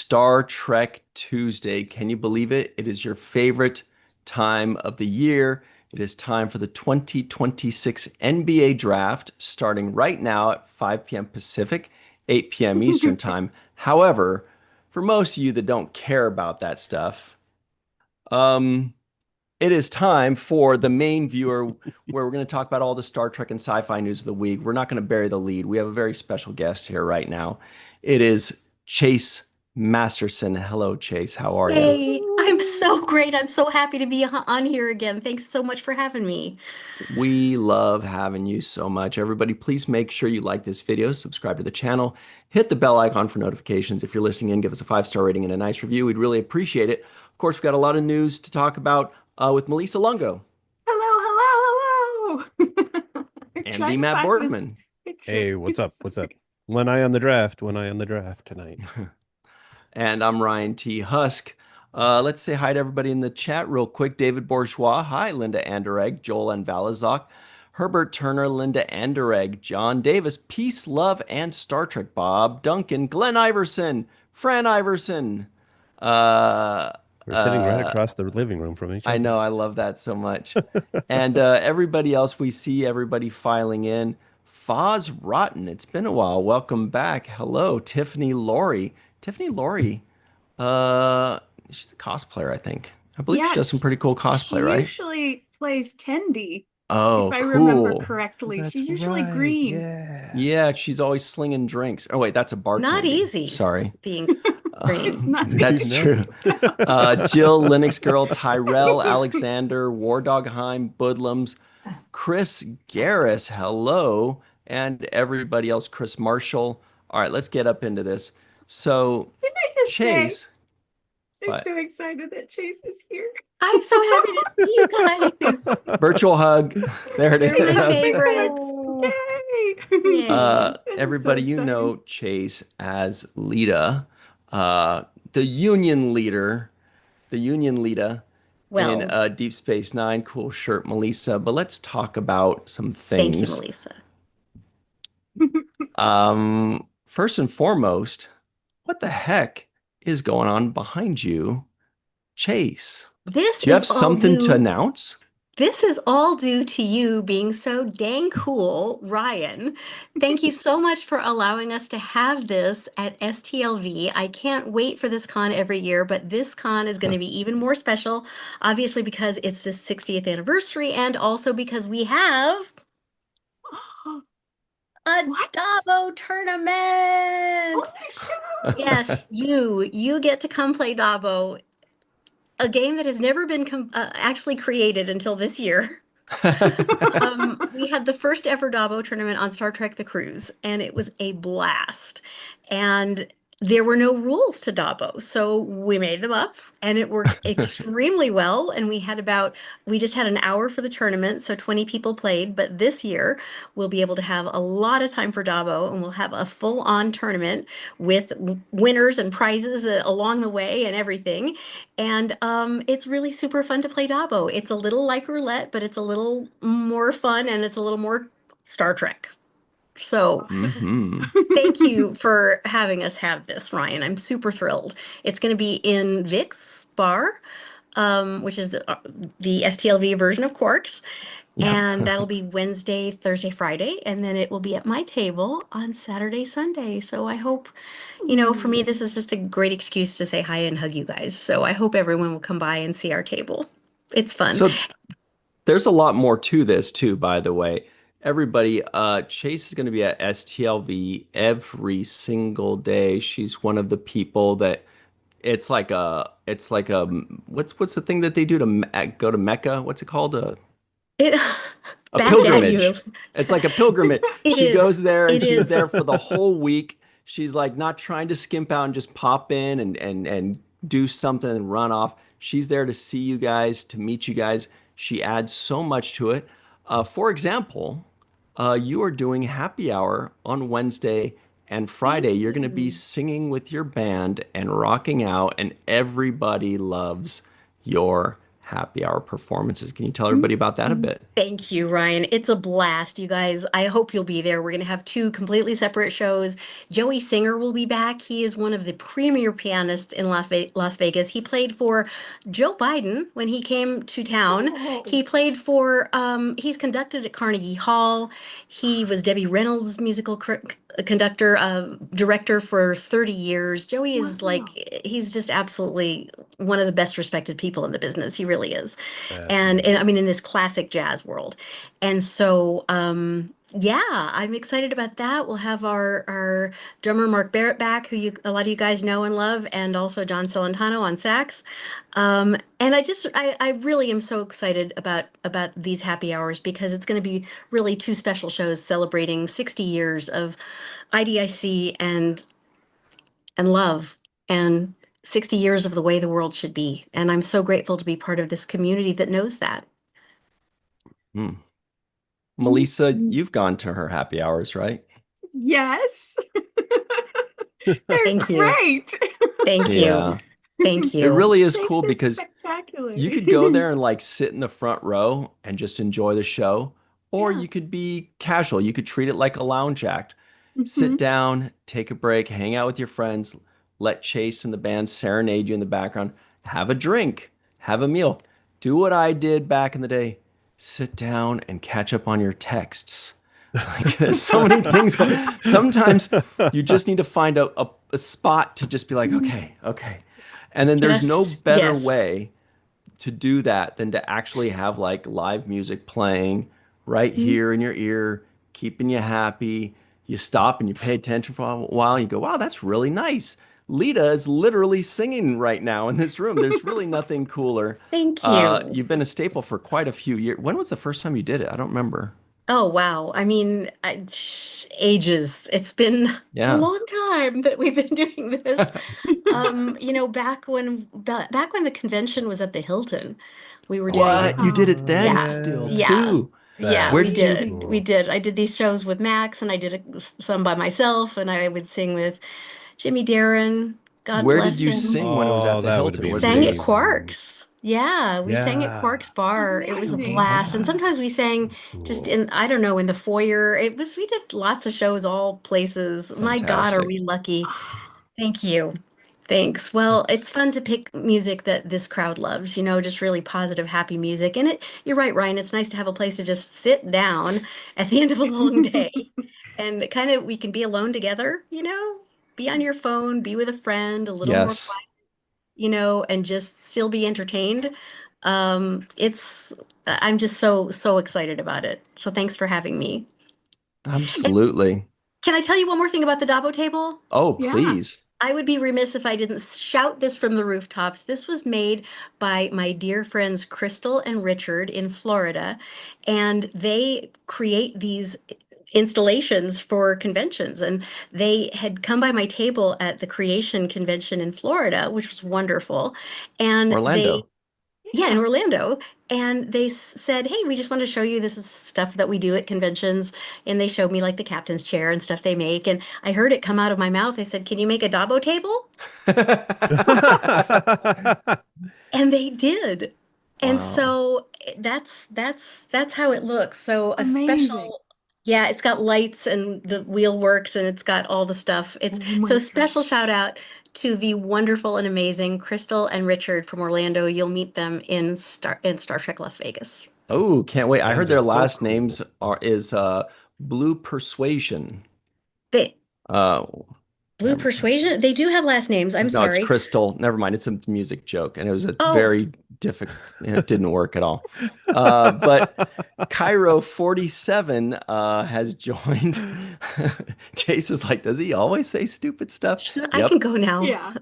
Star Trek Tuesday. Can you believe it? It is your favorite time of the year. It is time for the 2026 NBA draft starting right now at 5 p.m. Pacific, 8 p.m. Eastern time. However, for most of you that don't care about that stuff, um, it is time for the main viewer where we're going to talk about all the Star Trek and sci-fi news of the week. We're not going to bury the lead. We have a very special guest here right now. It is Chase Masterson. Hello, Chase. How are you? Hey, I'm so great. I'm so happy to be on here again. Thanks so much for having me. We love having you so much. Everybody, please make sure you like this video, subscribe to the channel, hit the bell icon for notifications. If you're listening in, give us a 5-star rating and a nice review. We'd really appreciate it. Of course, we've got a lot of news to talk about with Melissa Lungo Hello, hello, hello. I'm and the trying to Matt find this Boardman. picture. Hey, what's up? What's up? One eye on the draft, one eye on the draft tonight. And I'm Ryan T. Husk. Let's say hi to everybody in the chat real quick. David Bourgeois. Hi, Linda Anderegg, Joel and Valazok, Herbert Turner, Linda Anderegg, John Davis, Peace, Love, and Star Trek, Bob Duncan, Glenn Iverson, Fran Iverson. Uh, We're sitting right uh, across the living room from each I other. know, I love that so much. And everybody else, we see everybody filing in. Foz Rotten, it's been a while. Welcome back. Hello, Tiffany Laurie. Tiffany Laurie, uh, she's a cosplayer, I think. I believe she Yeah, does some pretty cool cosplay, she right? usually plays Tendy, if Oh, I remember cool. Oh, correctly. that's She's usually right. green. Yeah. Yeah, she's always slinging drinks. Oh, wait, that's a Not bartendy. easy Sorry. being Uh, It's Mm, not that's easy. no. true. Jill, Linux Girl, Tyrell, Alexander, War Dog Heim, Budlums, Chris Garris, hello, and everybody else, Chris Marshall. All right, let's get up into this. So, Can I just say, Chase, I'm what? so excited that Chase is here. I'm so happy to see you guys. Virtual hug. There it You're my is. favorites. Oh. Yay. This is so Everybody, you know exciting. Chase as Lita, uh, the Union leader in Well, Deep Space Nine. Cool shirt, Melissa. But let's talk about some thank you, things. Melissa. First and foremost, what the heck is going on behind you, Chase? This Do you is have all something to due announce? This is all due to you being so dang cool, Ryan. Thank you so much for allowing us to have this at STLV. I can't wait for this con every year, but this con is going to be even more special, obviously because it's the 60th anniversary and also because we have a What? Dabo Oh tournament. my Yes, gosh. you get to come play Dabo, a game that has never been actually created until this year. We had the first ever Dabo tournament on Star Trek The Cruise, and it was a blast. And there were no rules to Dabo, so we made them up, and it worked extremely well. And we just had an hour for the tournament, so 20 people played. But this year, we'll be able to have a lot of time for Dabo, and we'll have a full-on tournament with winners and prizes along the way and everything. And it's really super fun to play Dabo. It's a little like roulette, but it's a little more fun and it's a little more Star Trek. So Awesome. hmm thank you for having us have this, Ryan. I'm super thrilled. It's going to be in Vic's Bar, which is the STLV version of Quarks. Yep. And that'll be Wednesday, Thursday, Friday. And then it will be at my table on Saturday, Sunday. So I hope, for me, Ooh. this is just a great excuse to say hi and hug you guys. So I hope everyone will come by and see our table. It's fun. So there's a lot more to this too, by the way. Everybody, Chase is going to be at STLV every single day. She's one of the people that it's like a what's the thing that they do to go to Mecca? What's it called? It A Baghdad, you. pilgrimage. It's like a pilgrimage. It She is. goes there and It she's is. there for the whole week. She's like not trying to skimp out and just pop in and do something and run off. She's there to see you guys, to meet you guys. She adds so much to it. For example, you are doing happy hour on Wednesday and Friday. Thank You're going to be you. singing with your band and rocking out, and everybody loves your happy hour performances. Can you tell everybody about that a bit? Thank you, Ryan. It's a blast, you guys. I hope you'll be there. We're going to have two completely separate shows. Joey Singer will be back. He is one of the premier pianists in Las Vegas. He played for Joe Biden when he came to town. He played for, he's conducted at Carnegie Hall. He was Debbie Reynolds' musical conductor, director for 30 years. Joey is like, he's just absolutely one of the best respected people in the business. He really is. That's And I amazing. mean in this classic jazz world. And so yeah, I'm excited about that. We'll have our drummer Mark Barrett back, who a lot of you guys know and love, and also John Celentano on sax. And I really am so excited about these happy hours because it's going to be really two special shows celebrating 60 years of IDIC and love and 60 years of the way the world should be. And I'm so grateful to be part of this community that knows that. Hmm. Melissa, you've gone to her happy hours, right? Yes. They're Thank you. great. Thank you. Yeah. Thank It you. really is Makes cool this because spectacular. you could go there and like sit in the front row and just enjoy the show, or Yeah. you could be casual. You could treat it like a lounge act. Sit Mhm. down, take a break, hang out with your friends, let Chase and the band serenade you in the background, have a drink, have a meal. Do what I did back in the day. Sit down and catch up on your texts. Like there's so many things. Sometimes you just need to find a spot to just be like, okay, okay. And then there's no Just, better yes. way to do that than to actually have like live music playing right Mhm. here in your ear, keeping you happy. You stop and you pay attention for a while. You go, wow, that's really nice. Lita is literally singing right now in this room. There's really nothing cooler. Thank you. You've been a staple for quite a few years. When was the first time you did it? I don't remember. Oh, wow. I mean, ages. It's been a Yeah. long time that we've been doing this. Back when the convention was at the Hilton, we were doing What? You did Wow. it Oh then yeah, still yeah, yeah, too. yeah, Where that's we did you so did. We cool. did. I did these shows with Max and I did some by myself and I would sing with Jimmy Darren, God where did bless you him. sing when it was at Oh, the that would Hilton? be Was it Sang in at this? amazing. Quarks. Yeah, we sang at Yeah. Quarks Bar. It was a Amazing. blast. And sometimes we sang So just cool. in, I don't know, in the foyer. We did lots of shows, all places. My God, are we Fantastic. lucky? Thank you. Thanks. Well, it's fun That's to pick music that this crowd loves, just really positive, happy music. And you're right, Ryan, it's nice to have a place to just sit down at the end of a long day and kind of we can be alone together, be on your phone, be with a friend, a little more yes, and just still be entertained. I'm just so excited about it. So thanks for having me. And absolutely. can I tell you one more thing about the Dabo table? Oh, Yeah. please. I would be remiss if I didn't shout this from the rooftops. This was made by my dear friends Crystal and Richard in Florida, and they create these installations for conventions. And they had come by my table at the Creation Convention in Florida, which was wonderful. And Orlando. yeah, in Yeah. Orlando. And they said, hey, we just want to show you this is stuff that we do at conventions. And they showed me like the captain's chair and stuff they make. And I heard it come out of my mouth. They said, can you make a Dabo table? And they did. And Wow. so that's how it looks. So a Amazing. special, yeah, it's got lights and the wheel works and it's got all the stuff. It's Oh so my special shout gosh. out to the wonderful and amazing Crystal and Richard from Orlando. You'll meet them in Star Trek Las Vegas. Oh, can't wait. I heard Bands are their so last cool. names are is Blue Persuasion. They Oh, Blue never. Persuasion, they do have last names. I'm No, it's sorry. Crystal. Never mind. It's a music joke, and it was a Oh, very difficult. It didn't work at all. But Cairo 47 has joined. Chase is like, does he always say stupid stuff? I can Yep. go now. Yeah.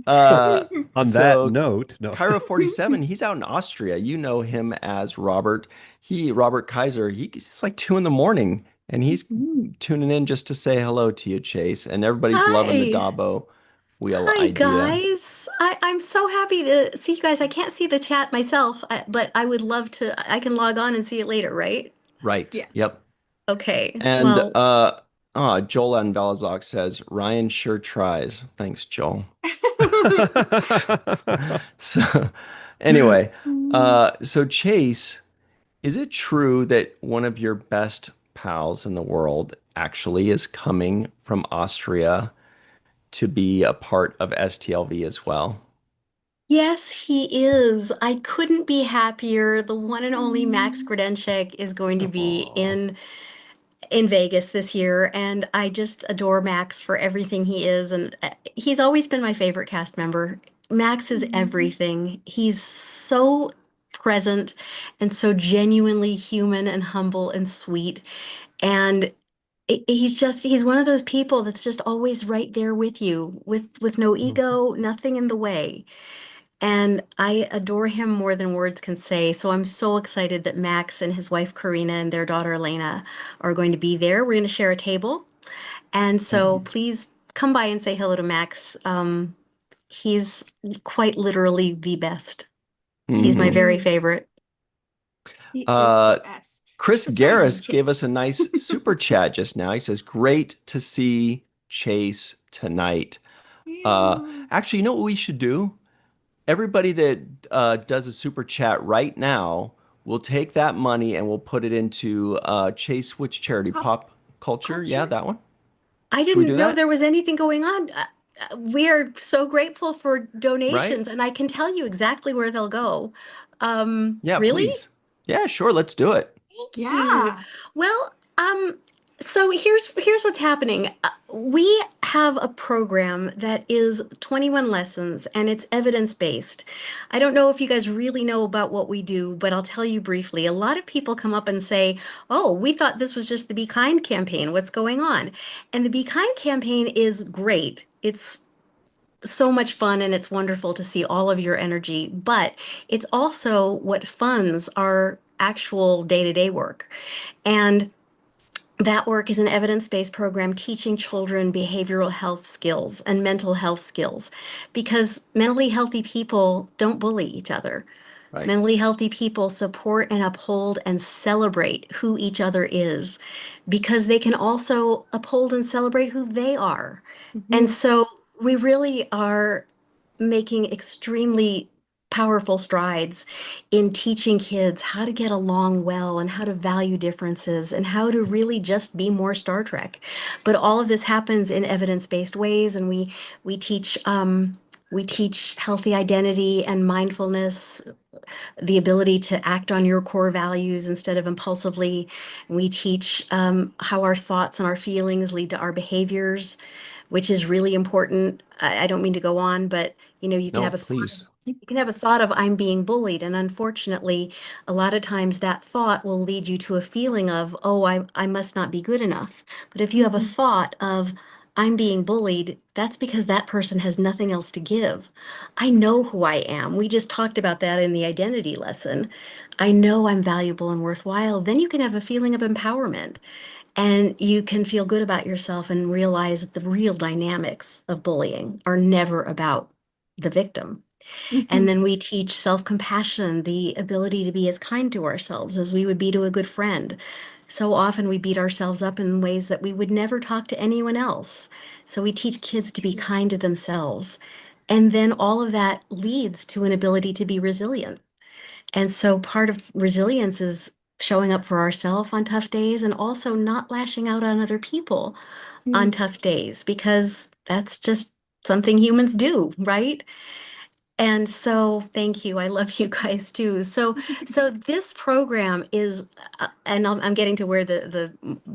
uh, On that so note, no. Cairo 47, he's out in Austria. You know him as Robert. Robert Kaiser, he's like 2 in the morning and he's Mhm. tuning in just to say hello to you, Chase. And everybody's loving the Hi. Dabo wheel Hi, idea. guys. I'm so happy to see you guys. I can't see the chat myself, but I would love to. I can log on and see it later, right? Right. Yeah. Yep. Okay. And Well, Joel and Valazok says, Ryan sure tries. Thanks, Joel. So anyway, so Chase, is it true that one of your best pals in the world actually is coming from Austria to be a part of STLV as well? Yes, he is. I couldn't be happier. The one and only Max Grodenchik is going to be Oh. in Vegas this year, and I just adore Max for everything he is, and he's always been my favorite cast member. Max is everything. He's so present and so genuinely human and humble and sweet, and he's one of those people that's just always right there with you, with no ego, nothing in the way. And I adore him more than words can say. So I'm so excited that Max and his wife Karina and their daughter Elena are going to be there. We're going to share a table. And so Nice. please come by and say hello to Max. He's quite literally the best. He's my Mhm. very favorite. He is Uh, the best. Chris Besides Garris gave us Chase. a nice super chat just now. He says, "Great to see Chase tonight." Yeah. Actually, you know what we should do? Everybody that does a super chat right now, we'll take that money and we'll put it into Chase, which charity? Pop Pop culture? Yeah, culture. that one. I Should we didn't do know that? there was anything going on. We are so grateful for Right? donations, and I can tell you exactly where they'll go. Yeah, Really? please. Yeah, sure. Let's do it. Thank you. Yeah. Well, so here's what's happening. We have a program that is 21 lessons and it's evidence-based. I don't know if you guys really know about what we do, but I'll tell you briefly. A lot of people come up and say, "Oh, we thought this was just the Be Kind campaign. What's going on?" And the Be Kind campaign is great. It's so much fun and it's wonderful to see all of your energy, but it's also what funds our actual day-to-day work. And that work is an evidence-based program teaching children behavioral health skills and mental health skills because mentally healthy people don't bully each other. Right. Mentally healthy people support and uphold and celebrate who each other is because they can also uphold and celebrate who they are. And Mhm. so we really are making extremely powerful strides in teaching kids how to get along well and how to value differences and how to really just be more Star Trek. But all of this happens in evidence-based ways, and we teach we teach healthy identity and mindfulness, the ability to act on your core values instead of impulsively. We teach how our thoughts and our feelings lead to our behaviors, which is really important. I don't mean to go on, but you can No, have a thought please. you can have a thought of I'm being bullied, and unfortunately, a lot of times that thought will lead you to a feeling of, oh, I must not be good enough. But if you have a Mhm. thought of I'm being bullied, that's because that person has nothing else to give. I know who I am. We just talked about that in the identity lesson. I know I'm valuable and worthwhile. Then you can have a feeling of empowerment and you can feel good about yourself and realize that the real dynamics of bullying are never about the victim. And Mhm. then we teach self-compassion, the ability to be as kind to ourselves as we would be to a good friend. So often we beat ourselves up in ways that we would never talk to anyone else. So we teach kids to be True. kind to themselves. And then all of that leads to an ability to be resilient. And so part of resilience is showing up for ourselves on tough days and also not lashing out on other people on Mm. tough days because that's just something humans do, right? And so thank you. I love you guys too. So this program is and I'm getting to where the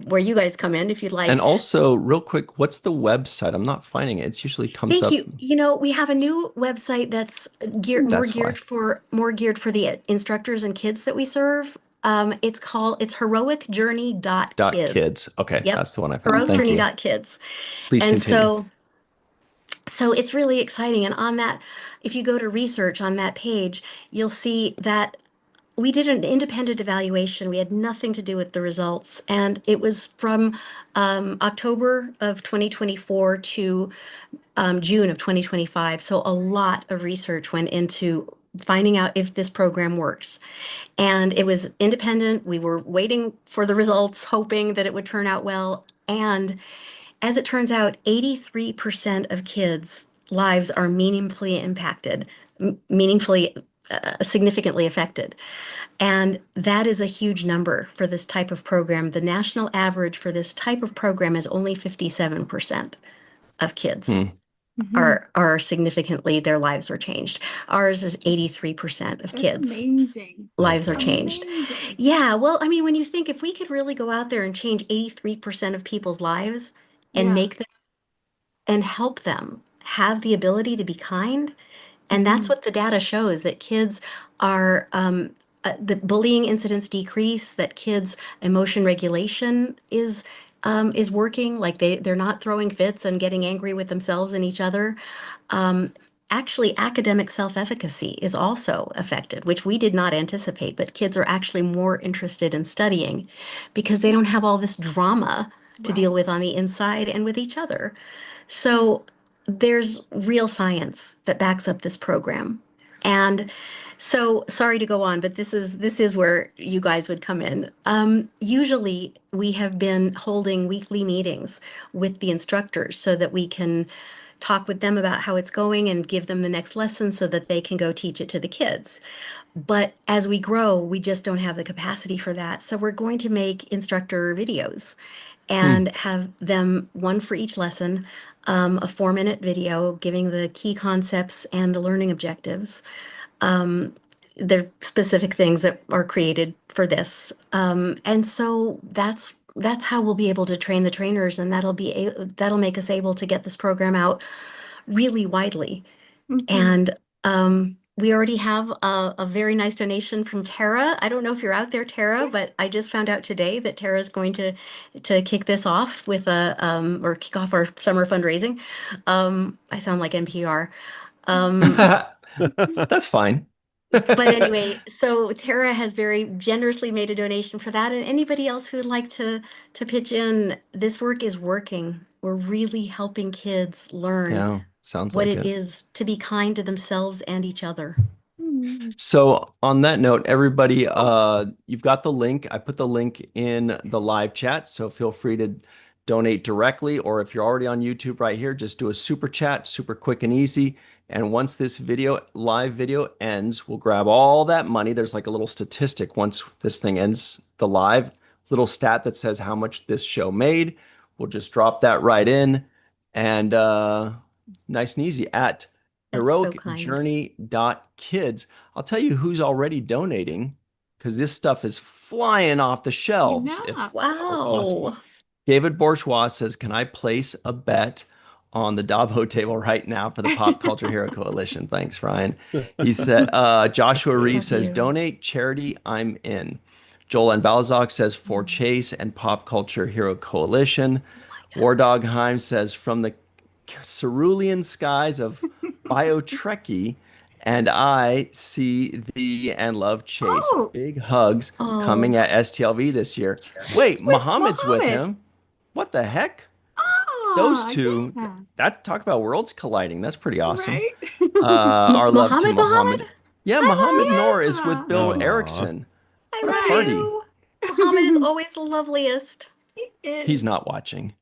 where you guys come in if you'd And like. also, real quick, what's the website? I'm not finding it. It usually comes Thank up. you. We have a new website that's That's why. more geared for the instructors and kids that we serve. It's Dot heroicjourney.kids. kids. Okay, Yep. that's the one I found. Thank you. Heroicjourney.kids. Please And continue. so it's really exciting. And on that, if you go to research on that page, you'll see that we did an independent evaluation. We had nothing to do with the results. And it was from October of 2024 to June of 2025. So a lot of research went into finding out if this program works. And it was independent. We were waiting for the results, hoping that it would turn out well. And as it turns out, 83% of kids lives are meaningfully impacted, meaningfully, significantly affected. And that is a huge number for this type of program. The national average for this type of program is only 57% of kids Hmm. are significantly, their lives are changed. Ours is 83% of That's kids' amazing. lives are changed. Amazing. Yeah, well, I mean, when you think if we could really go out there and change 83% of people's lives and Yeah. make them and help them have the ability to be kind, and that's Mhm. what the data shows, that kids are, the bullying incidents decrease, that kids' emotion regulation is working, like they're not throwing fits and getting angry with themselves and each other. Um, Actually, academic self-efficacy is also affected, which we did not anticipate, that kids are actually more interested in studying because they don't have all this drama to deal Right. with on the inside and with each other. So there's real science that backs up this program. And so sorry to go on, but this is where you guys would come in. Usually we have been holding weekly meetings with the instructors so that we can talk with them about how it's going and give them the next lesson so that they can go teach it to the kids. But as we grow, we just don't have the capacity for that. So we're going to make instructor videos Hmm. and have them one for each lesson, a 4-minute video giving the key concepts and the learning objectives. Um, they're specific things that are created for this. And so that's how we'll be able to train the trainers, and that'll make us able to get this program out really widely. Mhm. And we already have a very nice donation from Tara. I don't know if you're out there, Tara, but I just found out today that Tara is going to kick this off with or kick off our summer fundraising. I sound like NPR. Um, That's fine. but anyway, so Tara has very generously made a donation for that. And anybody else who would like to pitch in, this work is working. We're really helping kids learn Yeah, sounds what like it it. is to be kind to themselves and each other. Mm. So on that note, everybody, you've got the link. I put the link in the live chat, so feel free to donate directly, or if you're already on YouTube right here, just do a super chat, super quick and easy. And once this live video ends, we'll grab all that money. There's like a little statistic once this thing ends, the live little stat that says how much this show made. We'll just drop that right in, and nice and easy at That's so kind. heroicjourney.kids. I'll tell you who's already donating because this stuff is flying off the shelves, if Yeah. that were possible. Wow. David Bourgeois says, can I place a bet on the Dabo table right now for the Pop Culture Hero Coalition? Thanks, Ryan. He said, Joshua Reeves Love says, you. donate charity, I'm in. Joel and Balzac says, for Chase and Pop Culture Hero Coalition. War Dog Heim says, from the cerulean skies of Biotrekkie, and I see thee and love Chase. Oh, Big hugs Oh, coming at STLV this year. it's Wait, with Muhammad's with Mohammed. him. What the heck? Those Ah, two, yeah. that talk about worlds colliding. That's pretty awesome. Right? Our love to Mohammed, Muhammad. Yeah, hi, Muhammad Mohammed. Noor is with Yeah. Bill Aw. Erickson. I What a love Right. party. you. Muhammad is always the loveliest. He He's is. not watching.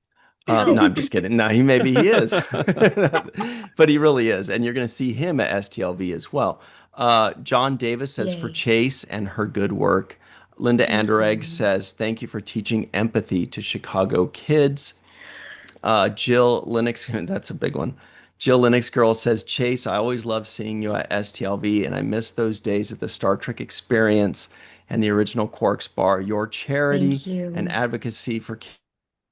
No, Oh, I'm just kidding. No, maybe he is, but he really is, and you're going to see him at STLV as well. John Davis says for yay. Chase and her good work. Linda Anderegg Mhm. says thank you for teaching empathy to Chicago kids. Jill Linux, that's a big one. Jill Linux Girl says, Chase, I always love seeing you at STLV, and I miss those days at the Star Trek experience and the original Quarks Bar. Your charity Thank and you. advocacy for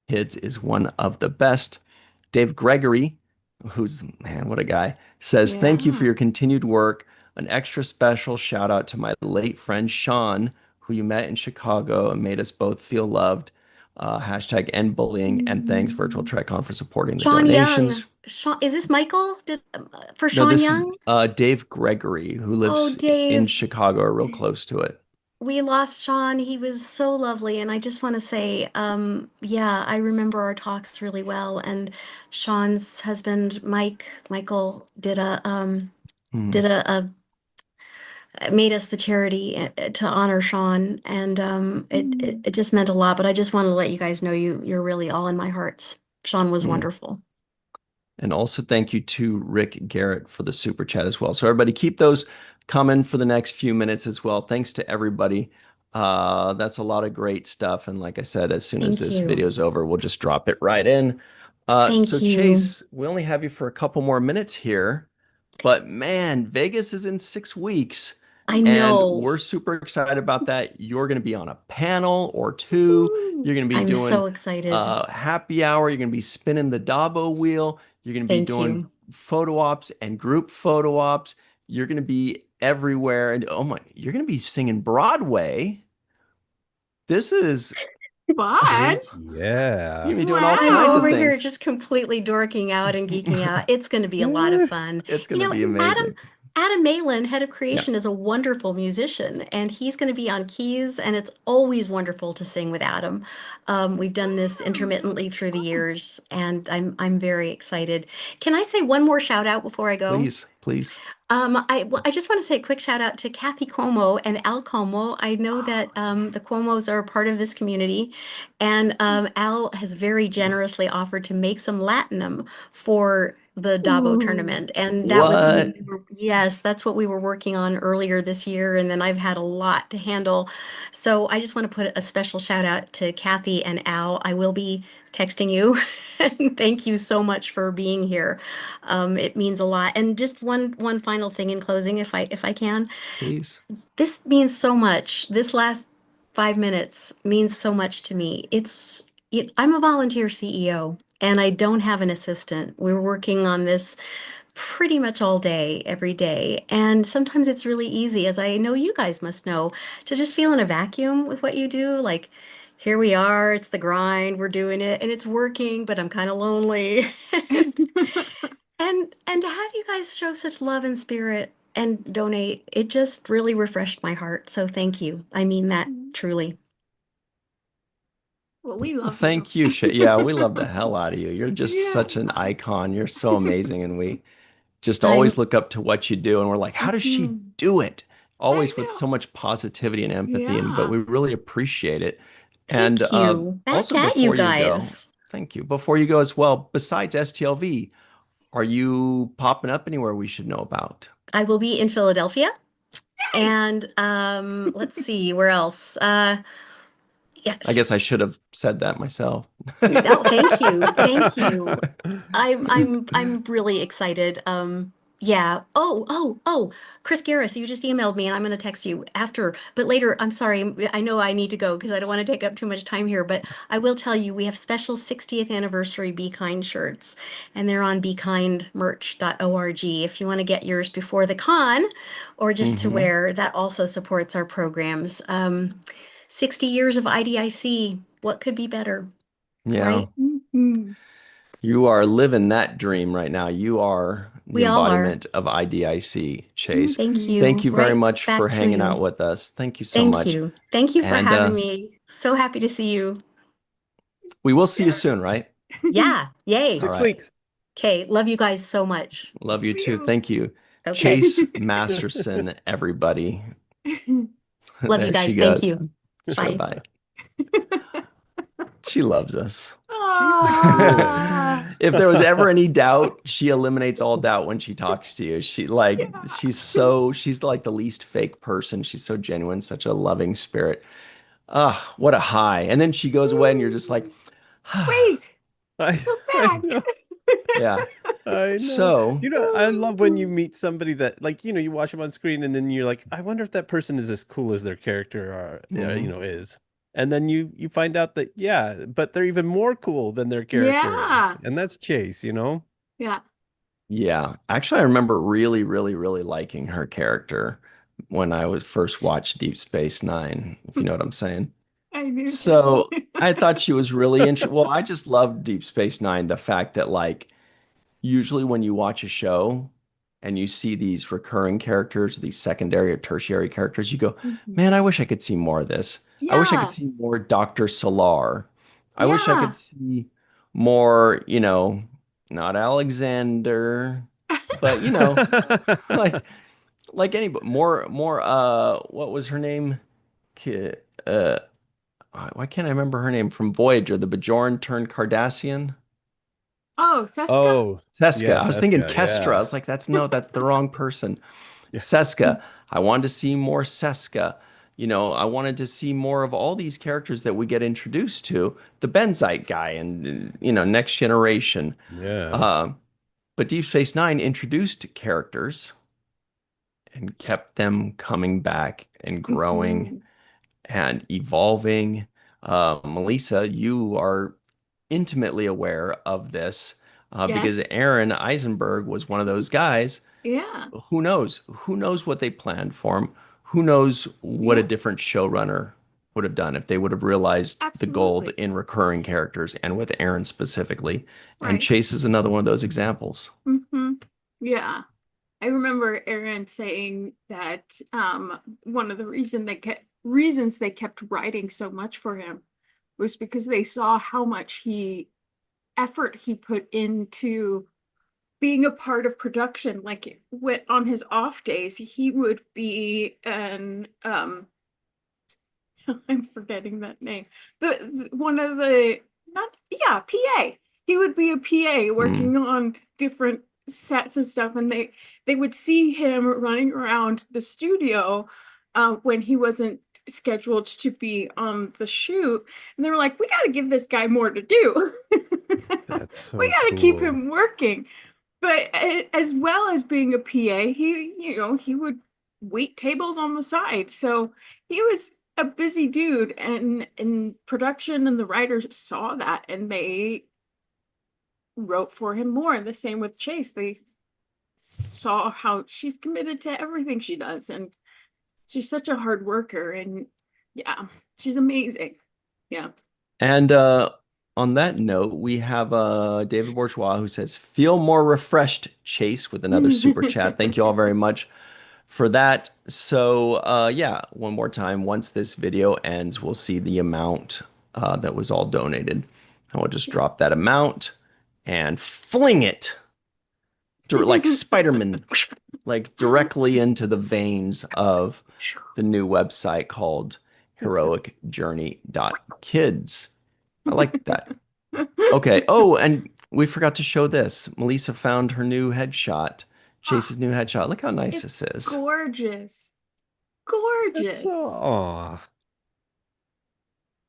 kids is one of the best. Dave Gregory, who's, man, what a guy, says, thank you for Yeah. your continued work. An extra special shout out to my late friend Sean, who you met in Chicago and made us both feel loved. Hashtag end bullying, and thanks Virtual Mm. TrekCon for supporting the Sean Young. donations. Sean, is this Michael? For No, Sean this is Young? Dave Gregory, who Oh, lives in Dave, Chicago or real close to it. we lost Sean. He was so lovely. And I just want to say, yeah, I remember our talks really well. And Sean's husband, Michael, Hmm. did made us the charity to honor Sean. And Mm. it just meant a lot. But I just want to let you guys know you're really all in my hearts. Sean was Hmm. wonderful. And also thank you to Rick Garrett for the super chat as well. So everybody keep those coming for the next few minutes as well. Thanks to everybody. That's a lot of great stuff. And like I said, as soon as Thank this you. video is over, we'll just drop it right in. So Thank you. Chase, we only have you for a couple more minutes here, but man, Vegas is in 6 weeks. I And know. we're super excited about that. You're going to be on a panel or two. Woo. You're going to be I'm doing so excited. happy hour. You're going to be spinning the Dabo wheel. You're going to be Thank doing you. photo ops and group photo ops. You're going to be everywhere. And oh my, you're going to be singing Broadway. This is, Fun. Yeah. you're going to be doing all I'm kinds Wow. of over here things. just completely dorking out and geeking out. It's going to be a lot of fun. It's going You to know, be amazing. Adam Malin, head of Yeah, creation, is a wonderful musician, and he's going to be on keys, and it's always wonderful to sing with Adam. We've done this intermittently through the years, and I'm very excited. Can I say one more shout out before I go? please, please. I just want to say a quick shout out to Kathy Cuomo and Al Cuomo. I know that the Cuomos are a part of this community, and Al has very generously offered to make some Latinum for the Dabo Ooh. tournament. And that was What? something yes, that's what we were working on earlier this year. And then I've had a lot to handle. So I just want to put a special shout out to Kathy and Al. I will be texting you. And thank you so much for being here. It means a lot. And just one final thing in closing, if I can. Please. This means so much. This last 5 minutes means so much to me. I'm a volunteer CEO and I don't have an assistant. We're working on this pretty much all day, every day. And sometimes it's really easy, as I know you guys must know, to just feel in a vacuum with what you do. Like, here we are, it's the grind, we're doing it, and it's working, but I'm kind of lonely. And to have you guys show such love and spirit and donate, it just really refreshed my heart. So thank you. I mean that truly. Well, we Well, love you. thank you. Yeah, we love the hell out of you. You're just Yeah. such an icon. You're so amazing. And we just always I'm look up to what you do. And we're like, how does she Mhm. do it? I Always with know. so much positivity and empathy. But Yeah. we really appreciate it. And Thank you. Back also, at you before you go, guys. thank you. Before you go as well, besides STLV, are you popping up anywhere we should know about? I will be in Philadelphia. Hey. And let's see, where else? Yeah, I guess I should have said that myself. no, thank you. Thank you. I'm really excited. Yeah. Oh, Chris Garris, you just emailed me and I'm gonna text you after, but later, I'm sorry. I know I need to go because I don't want to take up too much time here, but I will tell you we have special 60th anniversary Be Kind shirts and they're on bekindmerch.org. If you want to get yours before the con or just to Hmm. wear, that also supports our programs. 60 years of IDIC, what could be better, Yeah. right? Mhm. You are living that dream right now. You are the We all are. embodiment of IDIC, Chase. Thank Thank you. Mhm. you very Right much for back to hanging out you. with us. Thank you so Thank much. you. Thank you for And having me. So happy to see you. we will see you soon, Yes. right? Yeah. All Yay. 6 right. weeks. Okay. Love you guys so much. Love you Love too. you. Thank you. Okay. Chase Masterson, everybody. Love you There she guys. Thank goes. you. Bye Bye. bye. She loves us. She's the coolest. Ah, If there was ever any doubt, she eliminates all doubt when she talks to you. yeah. She's like the least fake person. She's so genuine, such a loving spirit. Ah, what a high. And then she goes away and you're just like, Wait, I, come I back. know. yeah. I know. So, You know, I love when you meet somebody that, like, you watch them on screen and then you're like, I wonder if that person is as cool as their character mhm. is. And then you find out that, yeah, but they're even more cool than their character is. Yeah. And that's Chase, you know? Yeah. Yeah. Actually, I remember really, really, really liking her character when I was first watched Deep Space Nine, if you know what I'm saying. I do too. So I thought she was really interesting. Well, I just loved Deep Space Nine, the fact that like usually when you watch a show and you see these recurring characters, these secondary or tertiary characters, you go, Mhm. man, I wish I could see more of this. I wish I could Yeah. see more Dr. Solar. I wish I could Yeah. see more, not Alexander, but like anybody more what was her name? Ki- Uh why can't I remember her name from Voyager, the Bajoran turned Cardassian? Oh, Seska. Oh, Seska. yeah, I was thinking Seska, Kestra. I yeah. was like, that's the wrong person. Yeah. Seska. I wanted to see more Seska. I wanted to see more of all these characters that we get introduced to. The Benzite guy and, Next Generation. Yeah. Uh, but Deep Space Nine introduced characters and kept them coming back and growing Mhm. and evolving. Melissa, you are intimately aware of this because Yes. Aaron Eisenberg was one of those guys. Yeah. Who knows? Who knows what they planned for him? Who knows what a Yeah. different showrunner would have done if they would have realized the gold Absolutely. in recurring characters and with Aaron specifically. And Right. Chase is another one of those examples. Yeah. I remember Aaron saying that one of the reasons they kept writing so much for him was because they saw how much effort he put into being a part of production. Like on his off days, he would be an I'm forgetting that name. One of the not yeah, PA. He would be a PA Mm. working on different sets and stuff, and they would see him running around the studio when he wasn't scheduled to be on the shoot, and they were like, "We got to give this guy more to do. That's We so got to keep cool. him working." But as well as being a PA, he would wait tables on the side. So he was a busy dude, and in production and the writers saw that and they wrote for him more. And the same with Chase. They saw how she's committed to everything she does, and she's such a hard worker, and yeah, she's amazing. Yeah. And on that note, we have David Bourgeois who says, "Feel more refreshed, Chase," with another super chat. Thank you all very much for that. So, yeah, one more time. Once this video ends, we'll see the amount that was all donated. And we'll just drop that amount and fling it like Spider-Man, like directly into the veins of the new website called heroicjourney.kids. I like that. Okay. Oh, and we forgot to show this. Melissa found her new headshot, Ah, Chase's new headshot. Look how nice it's this is. gorgeous. That's so Gorgeous. aw.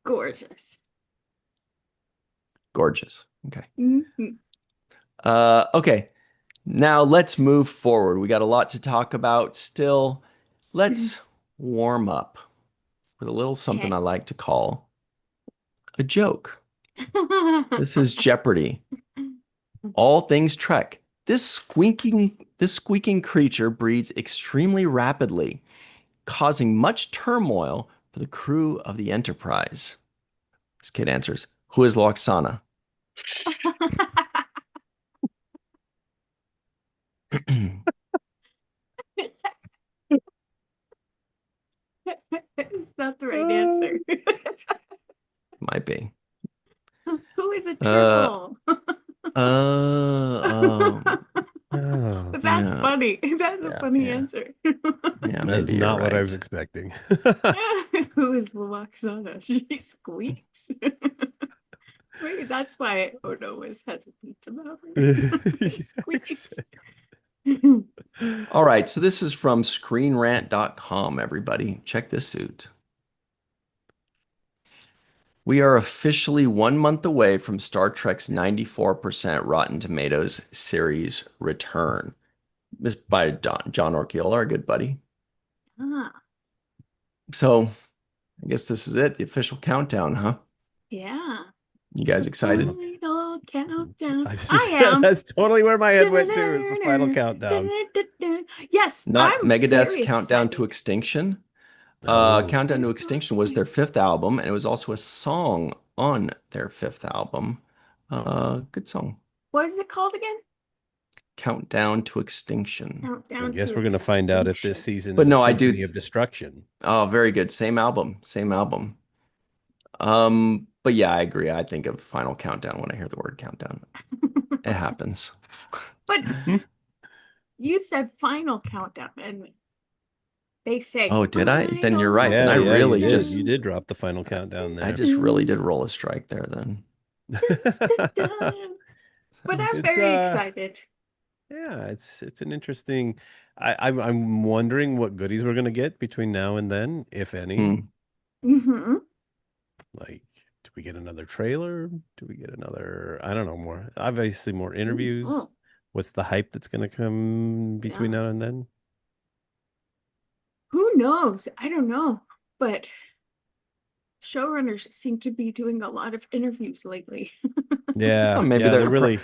Gorgeous. Gorgeous. Okay. Mhm. Okay. Now let's move forward. We got a lot to talk about still. Let's warm up with a little something I Okay. like to call a joke. This is Jeopardy. All things Trek. This squeaking creature breeds extremely rapidly, causing much turmoil for the crew of the Enterprise. This kid answers, "Who is Loxana?" It's not the right answer. Might be. Who is a Uh, triple? um, Oh, But that's yeah, funny. That's a yeah, funny yeah, answer. yeah. that's Maybe you're not what I was right. expecting. Who is Luoxana? She squeaks. Maybe that's why Odo was hesitant about her. Yes. Squeaks. All right, so this is from ScreenRant.com, everybody. Check this out. We are officially 1 month away from Star Trek's 94% Rotten Tomatoes series return. This by John Orkiola, our good buddy. Ah, So I guess this is it, the official countdown, huh? yeah. You guys The excited? final countdown. I was I just, am. that's totally where my head went to, is the final countdown. Yes, Not I'm Megadeth's very Countdown to excited. Extinction. Oh, Countdown to It's not Extinction was their funny. fifth album, and it was also a song on their fifth album. Good song. What is it called again? Countdown to Extinction. I Countdown guess to we're going to find out if this Extinction. season But is a no, I symphony do. of destruction. Oh, very good. Same album. Same album. But yeah, I agree. I think of Final Countdown when I hear the word countdown. It happens. But you said final countdown, and they say Oh, did I? Then you're final right. Then Yeah, I yeah, you really did. just You countdown. did drop the final countdown I there. just really did roll a strike there then. Dun, dun, dun. But I'm It's very excited. yeah, it's an interesting. I'm wondering what goodies we're gonna get between now and then, if any. Hmm. Hmm. Like, do we get another trailer? Do we get another, I don't know, more, obviously more interviews. Oh, What's the hype that's going to come between yeah. now and then? Who knows? I don't know. But showrunners seem to be doing a lot of interviews lately. Well, Yeah, yeah, they're really,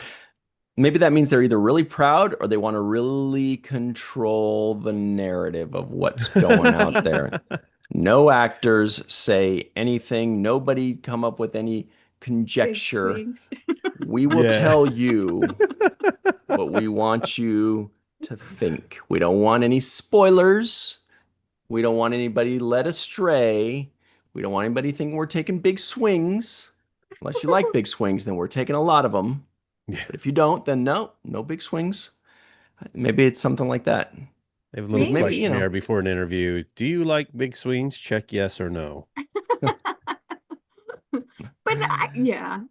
maybe that means they're either really proud or they want to really control the narrative of what's going out Maybe. there. No actors say anything. Nobody come up with any Big conjecture. swings. We will yeah. tell you what we want you to think. We don't want any spoilers. We don't want anybody led astray. We don't want anybody thinking we're taking big swings. Unless you like big swings, then we're taking a lot of them. Yeah. But if you don't, then no, no big swings. Maybe it's something like that. They have a little Because maybe, questionnaire before an interview. Do you like big swings? Check yes or no. But yeah,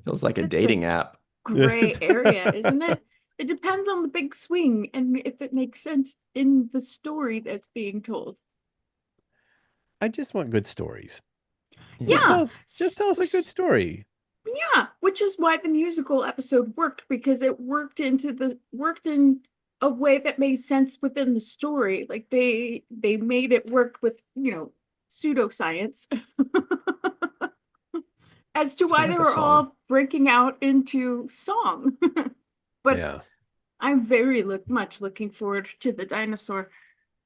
feels like a that's a dating app. gray area, isn't it? It depends on the big swing and if it makes sense in the story that's being told. I just want good stories. Yeah. Just tell us a good story. Yeah, which is why the musical episode worked because it worked in a way that made sense within the story. Like they made it work with, pseudoscience as to So we why they have a were song. all breaking out into song. But Yeah. I'm very much looking forward to the dinosaur.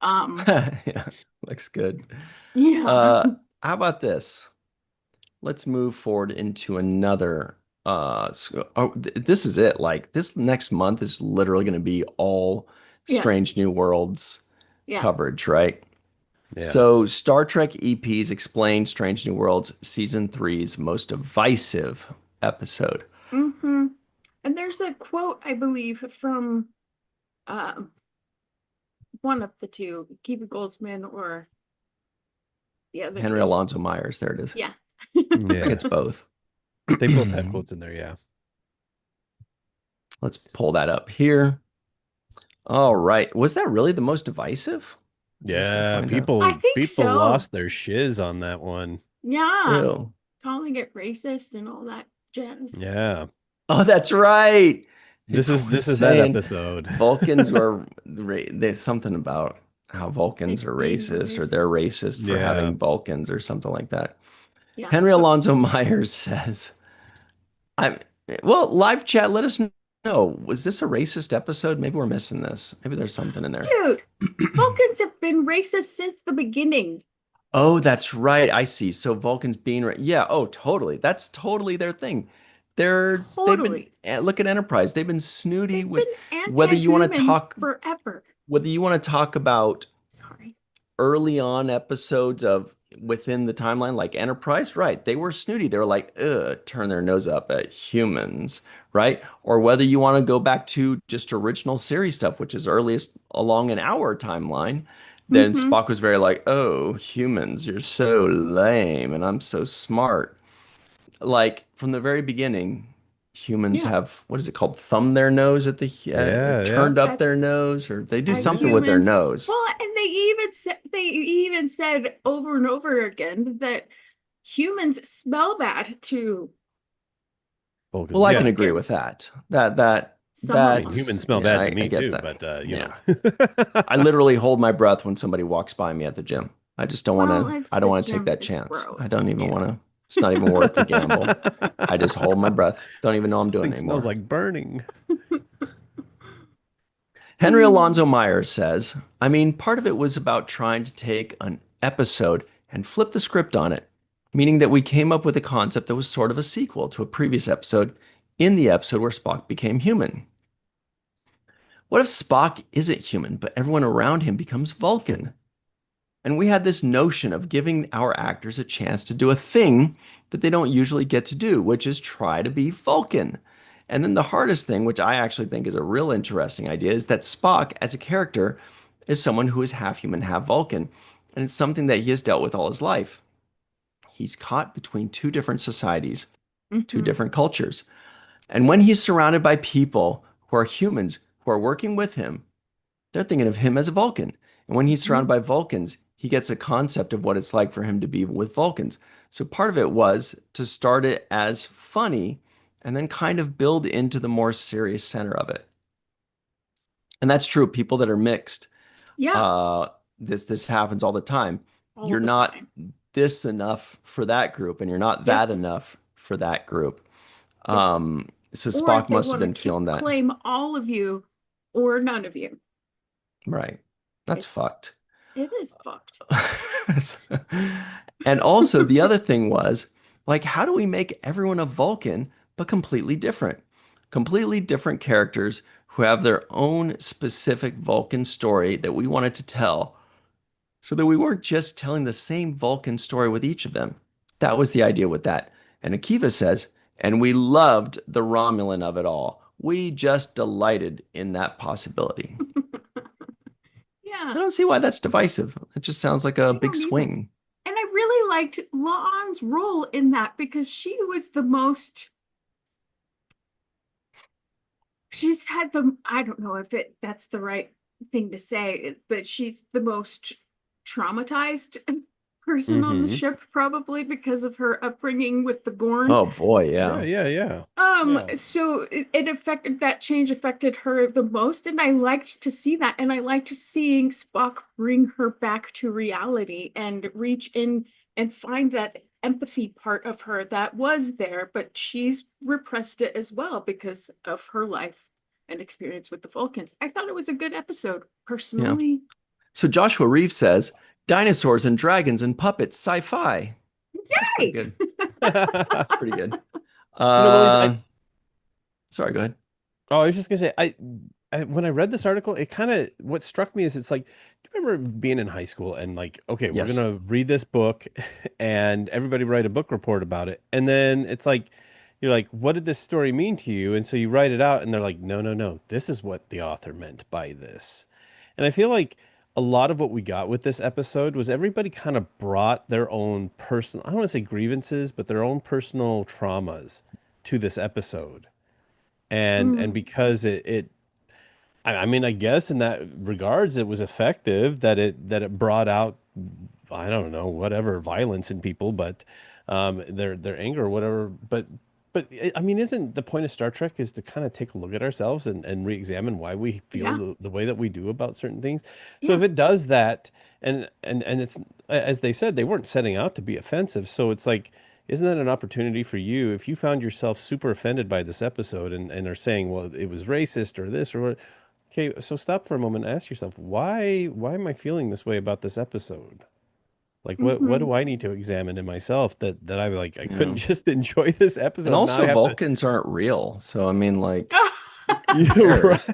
Um, Yeah, looks good. yeah. Uh, how about this? Let's move forward into another. This is it. Like this next month is literally going to be all Yeah. Strange New Worlds Yeah. coverage, right? Yeah. So Star Trek EPs explain Strange New Worlds season three's most divisive episode. Hmm. And there's a quote, I believe, from um one of the two, Kiva Goldsman or the other Henry dude. Alonso Myers. There it is. Yeah. I think it's Yeah. both. They both have quotes in there. Yeah. Let's pull that up here. All right. Was that really the most divisive? I guess we'll Yeah. find out. I People think people so. lost their shiz on that one. Yeah. Ew. Calling it racist and all that jazz. Yeah. Oh, that's right. People were This is that saying episode. Vulcans were there's something about how Vulcans Like are being racist or they're racist. racist for Yeah. having Vulcans or something like that. Yeah. Henry But Alonso Myers says, "I'm well, live chat, let us know. Was this a racist episode? Maybe we're missing this. Maybe there's something in there." dude, Vulcans have been racist since the beginning. Oh, that's right. I see. So Vulcans being yeah, oh, totally. That's totally their thing. They've been Totally. look at Enterprise. They've been snooty They've with been whether you want to anti-human talk forever. whether you want to talk about Sorry. early on episodes of within the timeline, like Enterprise, right? They were snooty. They were like, ugh, turn their nose up at humans, right? Or whether you want to go back to just original series stuff, which is earliest along in our timeline, then Mm-hmm. Spock was very like, oh, humans, you're so lame and I'm so smart. Like from the very beginning, humans Yeah. have, what is it called? Thumb their nose at the, Yeah. Yeah. turned up At, their nose, or they do at something with their humans. nose. Well, and they even said over and over again that humans smell bad to Vulcans. Well, I can Yeah. agree with Vulcans. that. That Some of I mean, them. humans smell yeah, bad to I me get too, that. but Yeah. I know. literally hold my breath when somebody walks by me at the gym. I just don't want Well, to, it's I don't the want to take gym. that It's chance. I gross. don't even Yeah. want to, it's not even worth the gamble. I just hold my breath. Don't even know I'm doing Something it smells anymore. like burning. Henry Alonso Myers says, I mean, part of it was about trying to take an episode and flip the script on it, meaning that we came up with a concept that was sort of a sequel to a previous episode in the episode where Spock became human. What if Spock isn't human, but everyone around him becomes Vulcan? And we had this notion of giving our actors a chance to do a thing that they don't usually get to do, which is try to be Vulcan. And then the hardest thing, which I actually think is a real interesting idea, is that Spock, as a character, is someone who is half human, half Vulcan. And it's something that he has dealt with all his life. He's caught between two different societies, two Mm-hmm. different cultures. And when he's surrounded by people who are humans who are working with him, they're thinking of him as a Vulcan. And when he's surrounded Mhm. by Vulcans, he gets a concept of what it's like for him to be with Vulcans. So part of it was to start it as funny and then kind of build into the more serious center of it. And that's true. People that are mixed, Yeah, uh, this happens all the time. all You're the not time. this enough for that group, and you're not Yep, that enough for that group. yep. So Or Spock they must have want been to feeling that. claim all of you or none of you. Right. That's It's fucked. it is fucked. And also, the other thing was, like, how do we make everyone a Vulcan, but completely different? Completely different characters who have their own specific Vulcan story that we wanted to tell, so that we weren't just telling the same Vulcan story with each of them. That was the idea with that. And Akiva says, and we loved the Romulan of it all. We just delighted in that possibility. Yeah, I don't see why that's divisive. It just sounds like a I big don't either. swing. And I really liked La'an's role in that because she was the most, she's had the, I don't know if that's the right thing to say, but she's the most traumatized person on the Mm-hmm. ship, probably because of her upbringing with the Gorn. Oh boy, Yeah, yeah. yeah, yeah. Yeah. So it affected, that change affected her the most, and I liked to see that, and I liked seeing Spock bring her back to reality and reach in and find that empathy part of her that was there, but she's repressed it as well because of her life and experience with the Vulcans. I thought it was a good episode, Yeah. personally. So Joshua Reeves says, dinosaurs and dragons and puppets, sci-fi. That's pretty Yay! good. That's pretty good. Louise, Sorry, go ahead. oh, I was just gonna say, when I read this article, it kind of what struck me is it's like, do you remember being in high school and like, okay, we're Yes. gonna read this book, and everybody write a book report about it, and then it's like, you're like, what did this story mean to you? And so you write it out, and they're like, no, no, no, this is what the author meant by this. And I feel like a lot of what we got with this episode was everybody kind of brought their own personal, I don't want to say grievances, but their own personal traumas to this episode. And Mm, because it I mean, I guess in that regards, it was effective that it brought out, I don't know, whatever violence in people, but their anger or whatever. I mean, isn't the point of Star Trek is to kind of take a look at ourselves and re-examine why we feel yeah, the way that we do about certain things. So yeah, if it does that, and it's as they said, they weren't setting out to be offensive. So it's like, isn't that an opportunity for you if you found yourself super offended by this episode and are saying, well, it was racist or this or what? Okay, so stop for a moment and ask yourself, why am I feeling this way about this episode? Like what hmm. do I need to examine in myself that I like I couldn't Yeah. just enjoy this And episode. Now I also have to Vulcans aren't real. So I mean, like, who You're cares?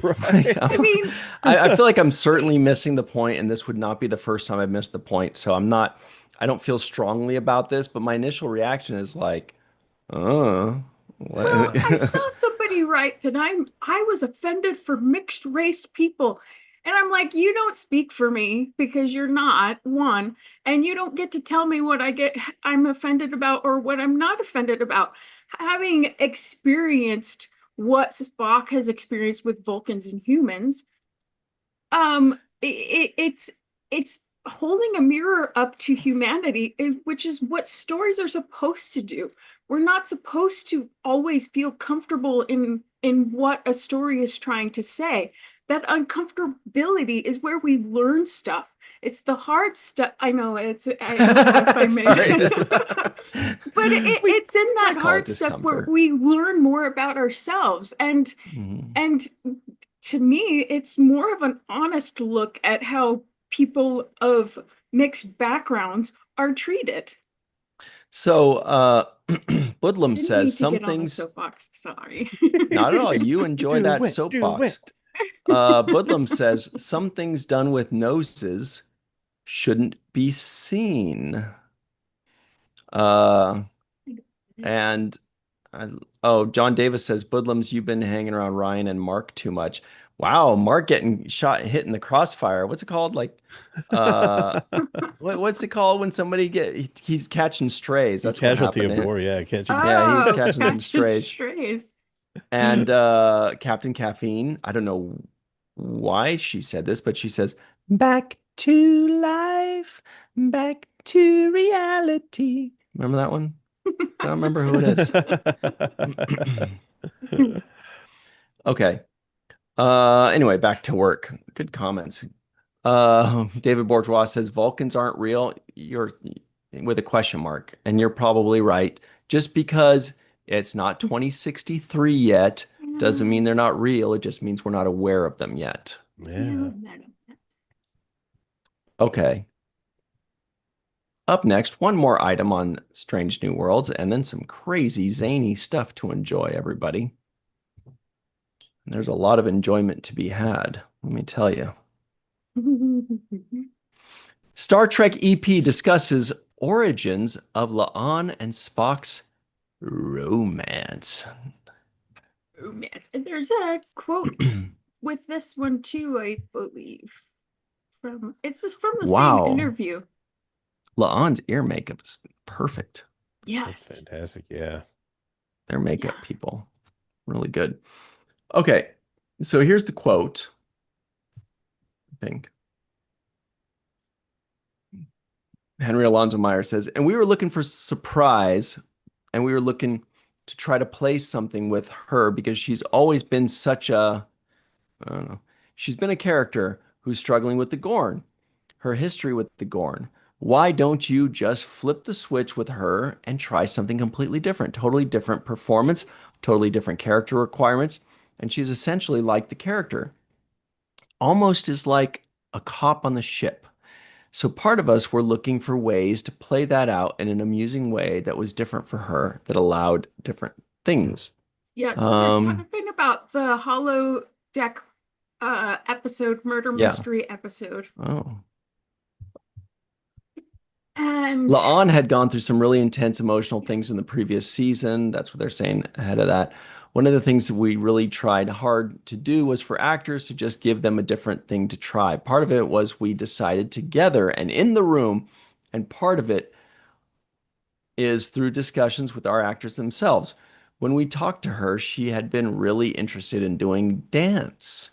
right, Like, I mean, I feel like I'm certainly missing the point, and this would not be the first time I've missed the point. So I don't feel strongly about this, but my initial reaction is like, what? well, I saw somebody write that I was offended for mixed race people. And I'm like, you don't speak for me because you're not one, and you don't get to tell me what I'm offended about or what I'm not offended about. Having experienced what Spock has experienced with Vulcans and humans, it's holding a mirror up to humanity, which is what stories are supposed to do. We're not supposed to always feel comfortable in what a story is trying to say. That uncomfortability is where we learn stuff. It's the hard stuff. I know I don't know if I made Sorry. but it's in I that call it hard stuff where discomfort. we learn more about ourselves. Mhm. And to me, it's more of an honest look at how people of mixed backgrounds are treated. So, I Budlum didn't says mean to some get on a things, soapbox, sorry. not at all. You enjoy do that it, do soapbox. it. Budlum says some things done with noses shouldn't be seen. Uh, and I, oh, John Davis says, Budlums, you've been hanging around Ryan and Mark too much. Wow, Mark getting shot, hit in the crossfire. What's it called? Like, uh, what's it called when somebody he's catching strays? That's what Casualty happened of to him. war, yeah, catching Yeah, he was Oh, catching some catching strays. strays. And Captain Caffeine, I don't know why she said this, but she says, "Back to life, back to reality." Remember that one? I don't remember who it is. Okay. Anyway, back to work. Good comments. David Bourgeois says Vulcans aren't real. You're with a question mark, and you're probably right. Just because it's not 2063 yet doesn't mean they're not real. It just means we're not aware of them yet. Yeah. Okay. Up next, one more item on Strange New Worlds, and then some crazy zany stuff to enjoy, everybody. And there's a lot of enjoyment to be had, let me tell you. Star Trek EP discusses origins of La'an and Spock's romance. Romance. And there's a quote with this one too, I believe. It's from the Wow. same interview. La'an's ear makeup is perfect. That's Yes. fantastic. Yeah. Their makeup people, really good. Okay, so here's the quote, I think. Henry Alonzo Meyer says, and we were looking for surprise, and we were looking to try to play something with her because she's always been such a, I don't know, she's been a character who's struggling with the Gorn, her history with the Gorn. Why don't you just flip the switch with her and try something completely different? Totally different performance, totally different character requirements. And she's essentially like the character, almost is like a cop on the ship. So part of us were looking for ways to play that out in an amusing way that was different for her, that allowed different things. Yeah, so we're talking about the Hollow Deck episode, Murder Mystery episode. Oh. And La'an had gone through some really intense emotional things in the previous season. That's what they're saying ahead of that. One of the things that we really tried hard to do was for actors to just give them a different thing to try. Part of it was we decided together and in the room, and part of it is through discussions with our actors themselves. When we talked to her, she had been really interested in doing dance.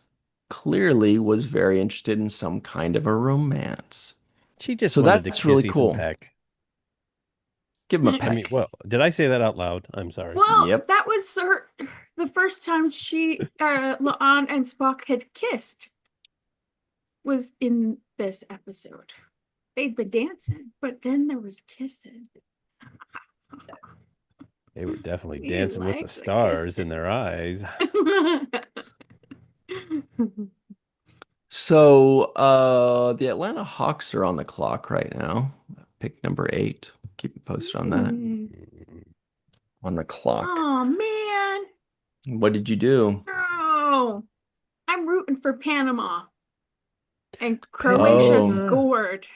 Clearly was very interested in some kind of a romance. She just So wanted to that's kiss really Ethan cool. Peck. Give him a I peck. I mean, well, did I say that out loud? I'm sorry. well, Yep. that was the first time La'an and Spock had kissed was in this episode. They'd been dancing, but then there was kissing. They were definitely We dancing with the like the stars kissing. in their eyes. So the Atlanta Hawks are on the clock right now. Pick number 8. Keep you posted on that. On the clock. Oh man. What did you do? Oh, I'm rooting for Panama. And Croatia Oh. scored.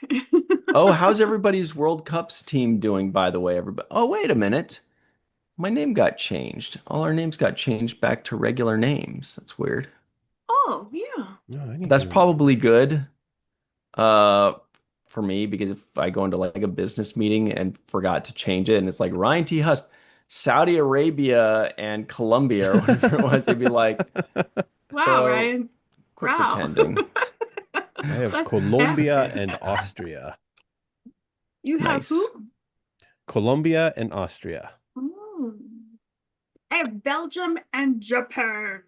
Oh, how's everybody's World Cups team doing, by the way, everybody? Oh, wait a minute. My name got changed. All our names got changed back to regular names. That's weird. Oh, yeah. No, I need That's to- probably good for me because if I go into like a business meeting and forgot to change it and it's like Ryan T. Huss, Saudi Arabia and Colombia or whatever it was, they'd be like, Wow, "Oh, Ryan. quit Wow. pretending." I have That's Colombia happening. and Austria. You have Nice. who? Colombia and Austria. Oh. I have Belgium and Japan.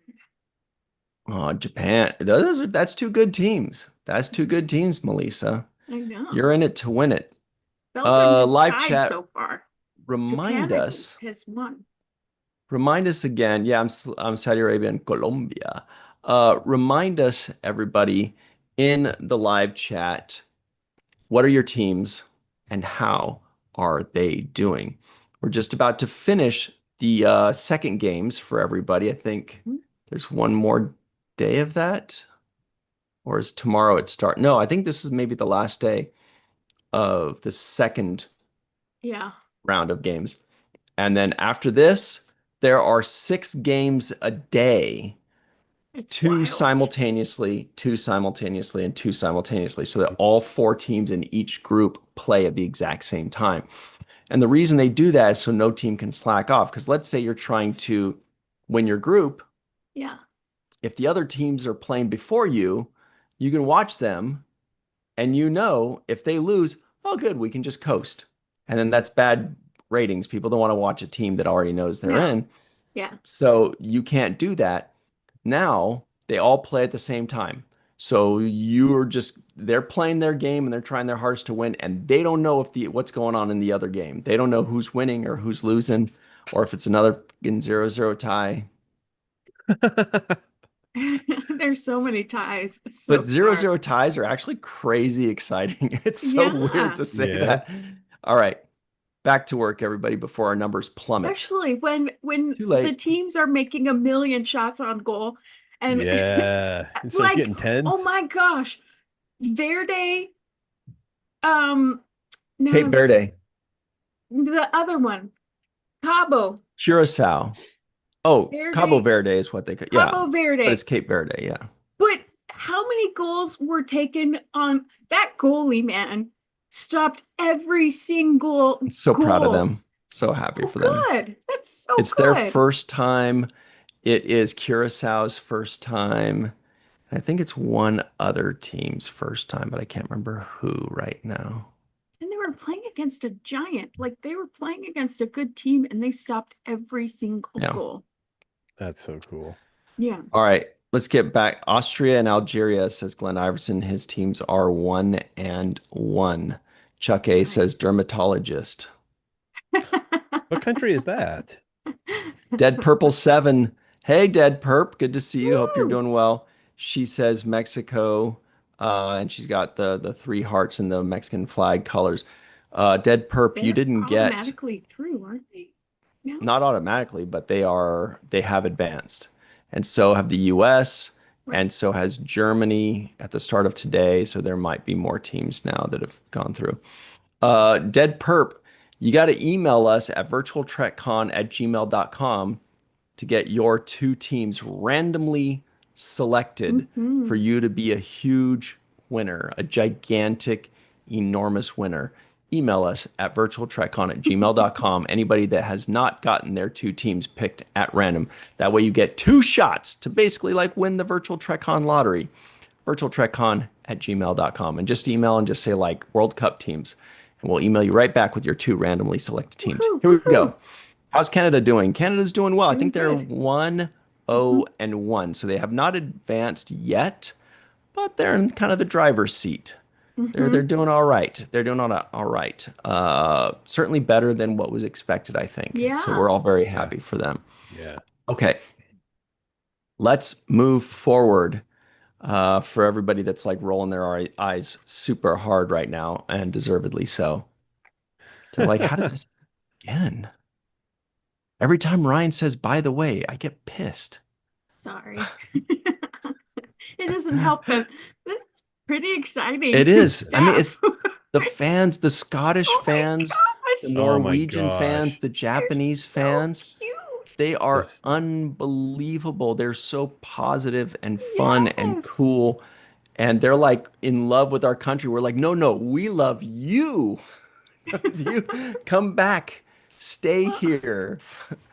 Oh, Japan. That's two good teams. That's two good teams, Melissa. I know. You're in it to win it. Belgium has live tied chat. so far. Remind Japan, I us. believe, has won. Remind us again. Yeah, I'm Saudi Arabia and Colombia. Remind us, everybody, in the live chat, what are your teams and how are they doing? We're just about to finish the second games for everybody. I think there's one more day of that, or is tomorrow it start? No, I think this is maybe the last day of the second Yeah. round of games. And then after this, there are 6 games a day, It's two wild. simultaneously, and 2 simultaneously, so that all 4 teams in each group play at the exact same time. And the reason they do that is so no team can slack off. Because let's say you're trying to win your group. Yeah. If the other teams are playing before you, you can watch them and if they lose, oh, good, we can just coast. And then that's bad ratings. People don't want to watch a team that already knows they're No. in. Yeah. So you can't do that. Now they all play at the same time. So they're playing their game and they're trying their hardest to win, and they don't know what's going on in the other game. They don't know who's winning or who's losing, or if it's another 0-0 tie. There's so many ties. It's so But 0-0 fun. ties are actually crazy exciting. It's so weird Yeah. to say Yeah. that. All right, back to work, everybody, before our numbers plummet. Especially when Too the late. teams are making a million shots on goal. And Yeah. It starts like, getting tense. oh my gosh. Verde, Cape no, Verde, the other one, Cabo, Curacao. Oh, Cabo Verde, Verde is what they could. Yeah, Cabo but it's Verde. Cape Verde. Yeah. But how many goals were taken on that goalie, man? Stopped every single So proud of goal. them. So happy So for them. good. That's so It's their good. first time. It is Curaçao's first time. I think it's one other team's first time, but I can't remember who right now. And they were playing against a giant. Like they were playing against a good team and they stopped every single Yeah. goal. That's so cool. Yeah. All right, let's get back. Austria and Algeria, says Glenn Iverson. His teams are 1-1. Chuck A says Nice. dermatologist. What country is that? Dead Purple 7. Hey, Dead Perp. Good to see you. Hope you're Woo! doing well. She says Mexico, and she's got the three hearts and the Mexican flag colors. Dead Perp, you They're didn't get, automatically through, aren't they? No? not automatically, but they have advanced. And so have the US, Right. and so has Germany at the start of today. So there might be more teams now that have gone through. Dead Perp, you got to email us at virtualtrekcon@gmail.com to get your two teams randomly selected for Mhm. you to be a huge winner, a gigantic, enormous winner. Email us at virtualtrekcon@gmail.com. Anybody that has not gotten their two teams picked at random. That way you get two shots to basically like win the Virtual Trekcon lottery. virtualtrekcon@gmail.com. And just email and just say like World Cup teams. And we'll email you right back with your two randomly selected teams. Woohoo, Here we woohoo. go. How's Canada doing? Canada's doing well. I Doing think they're good. 1-0-1. So they have not advanced yet, but they're in kind of the driver's seat. They're Mhm. doing all right. They're doing all right. Certainly better than what was expected, I think. So Yeah. we're all very Yeah. happy for them. Yeah. Okay. Let's move forward. For everybody that's like rolling their eyes super hard right now, and deservedly so. They're like, how did this again? Every time Ryan says, by the way, I get pissed. Sorry. It doesn't help that this is pretty exciting It is. I mean, stuff. it's the fans, the Scottish Oh my fans, the gosh. Oh my Norwegian fans, gosh. the They're Japanese so fans. cute. They are This unbelievable. They're so positive and fun and Yes. cool. And they're like in love with our country. We're like, no, no, we love you. You come back, stay Well, here.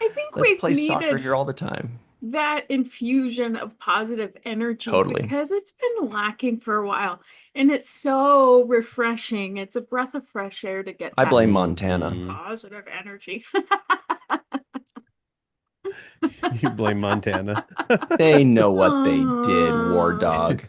I think Let's we've play soccer needed here all the time. that infusion of positive energy Totally. because it's been lacking for a while and it's so refreshing. It's a breath of fresh air to get I that blame Montana. Mhm. positive energy. You blame Montana. They know what they did, War Oh, Dog.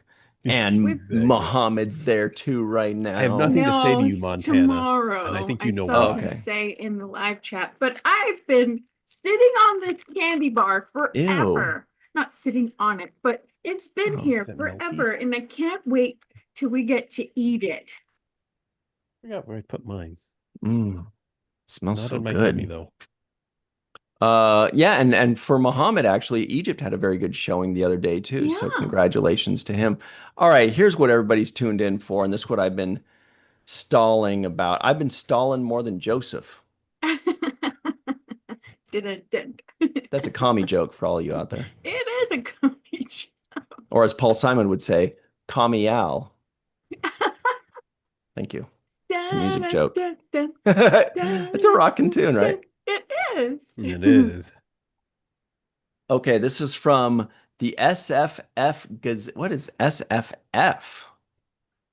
And with Exactly. Muhammad's there too right I have now. nothing to say to no, you, Montana. And I tomorrow think I you know saw Oh, why. him okay. say in the live chat, but I've been sitting on this candy bar Ew. forever. Not sitting on it, but it's been Oh, here Is it forever, melty? and I can't wait till we get to eat it. I forgot where I put mine. Smells Not so in my tummy good. though. Yeah, and for Muhammad, actually, Egypt had a very good showing the other day too. So Yeah. congratulations to him. All right, here's what everybody's tuned in for, and this is what I've been stalling about. I've been stalling more than Joseph. Dun-dun-dun. That's a commie joke for all you out there. It is a comedy. Or as Paul Simon would say, commie Al. Thank you. It's a music joke. It's a rockin' tune, right? It is. It is. Okay, this is from the SFF Gazette. What is SFF?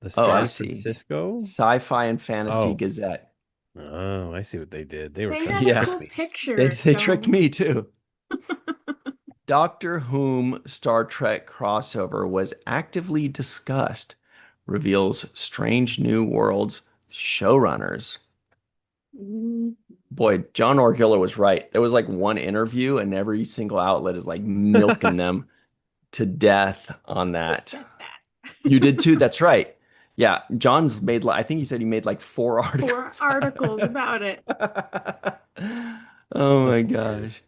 The Oh, I San see. Francisco? Sci-Fi and Fantasy Oh, Gazette. oh, I see what they did. They were They trying to had a Yeah, trick cool me. they picture, they tricked so me too. Doctor Whom Star Trek crossover was actively discussed, reveals Strange New Worlds showrunners. mm, Boy, John Orgiller was right. There was like one interview, and every single outlet is like milking them to death on who that. said that? You did too. That's right. Yeah, John's made. I think he said he made like four 4 articles. articles about it. Oh That's my hilarious. gosh.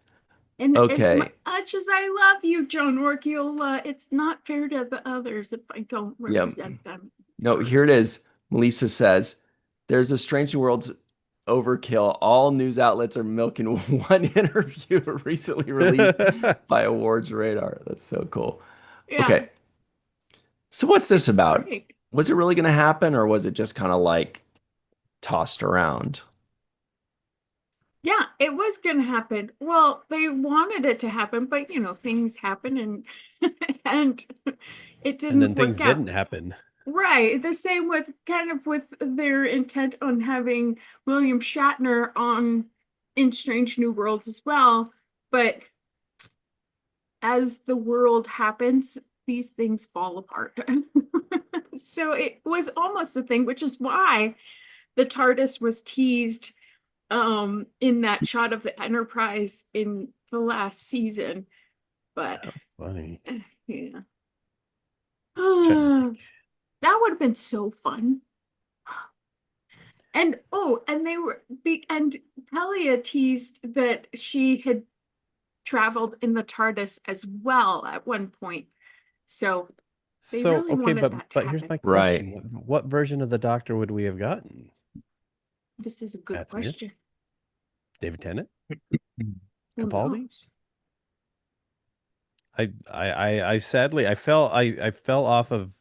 And as Okay. much as I love you, Joan Orgiola, it's not fair to the others if I don't Yeah. represent them. No, Sorry. here it is. Melissa says, "There's a Strange New Worlds overkill. All news outlets are milking one interview recently released by Awards Radar." That's so cool. Yeah, Okay. So what's this it's about? great. Was it really going to happen, or was it just kind of like tossed around? Yeah, it was going to happen. Well, they wanted it to happen, but things happen and and it And didn't then things work out. didn't happen. Right. The same with kind of with their intent on having William Shatner on in Strange New Worlds as well. But as the world happens, these things fall apart. So it was almost a thing, which is why the TARDIS was teased in that shot of the Enterprise in the last season. But Funny. yeah. Just trying to think. That would have been so fun. And they were and Pelia teased that she had traveled in the TARDIS as well at one point. So they So, really okay, wanted but that to but here's happen. my Right. question. What version of the Doctor would we have gotten? This is a good Matt Smith? question. David Tennant? Who Capaldi? knows? I sadly I fell off of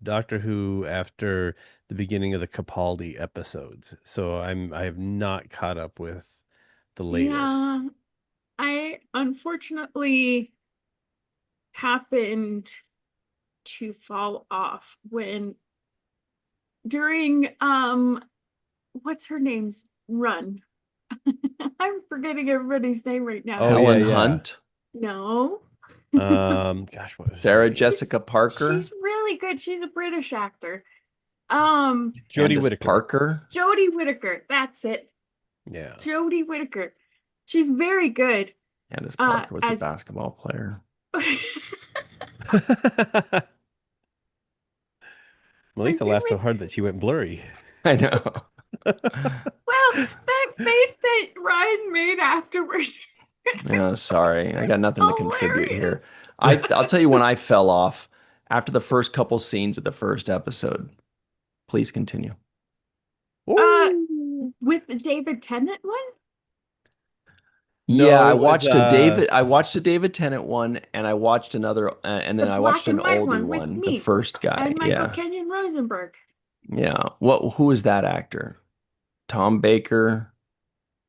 Doctor Who after the beginning of the Capaldi episodes. So I have not caught up with the latest. Yeah, I unfortunately happened to fall off when during what's her name's run. I'm forgetting everybody's name right now. Oh yeah, Helen yeah. Hunt, No. Gosh, what was her Sarah name? Jessica Parker, She's really good. She's a British actor. Jodie Candace Whittaker. Parker. Jodie Whittaker. That's it. Yeah. Jodie Whittaker. She's very good. Candace Parker was a As basketball player. I'm Melissa laughed so really hard that she went blurry. I know. well, that face that Ryan made afterwards. Yeah, sorry. I got It's nothing to contribute here. hilarious. I'll tell you when I fell off after the first couple scenes of the first episode. Please continue. Ooh. With the David Tennant one? Yeah, No, it was I watched a David Tennant one, and I watched another, and The then I watched black an and white older one with one, the me first guy. and Michael Yeah, Kenyon Rosenberg. yeah. Who is that actor? Tom Baker,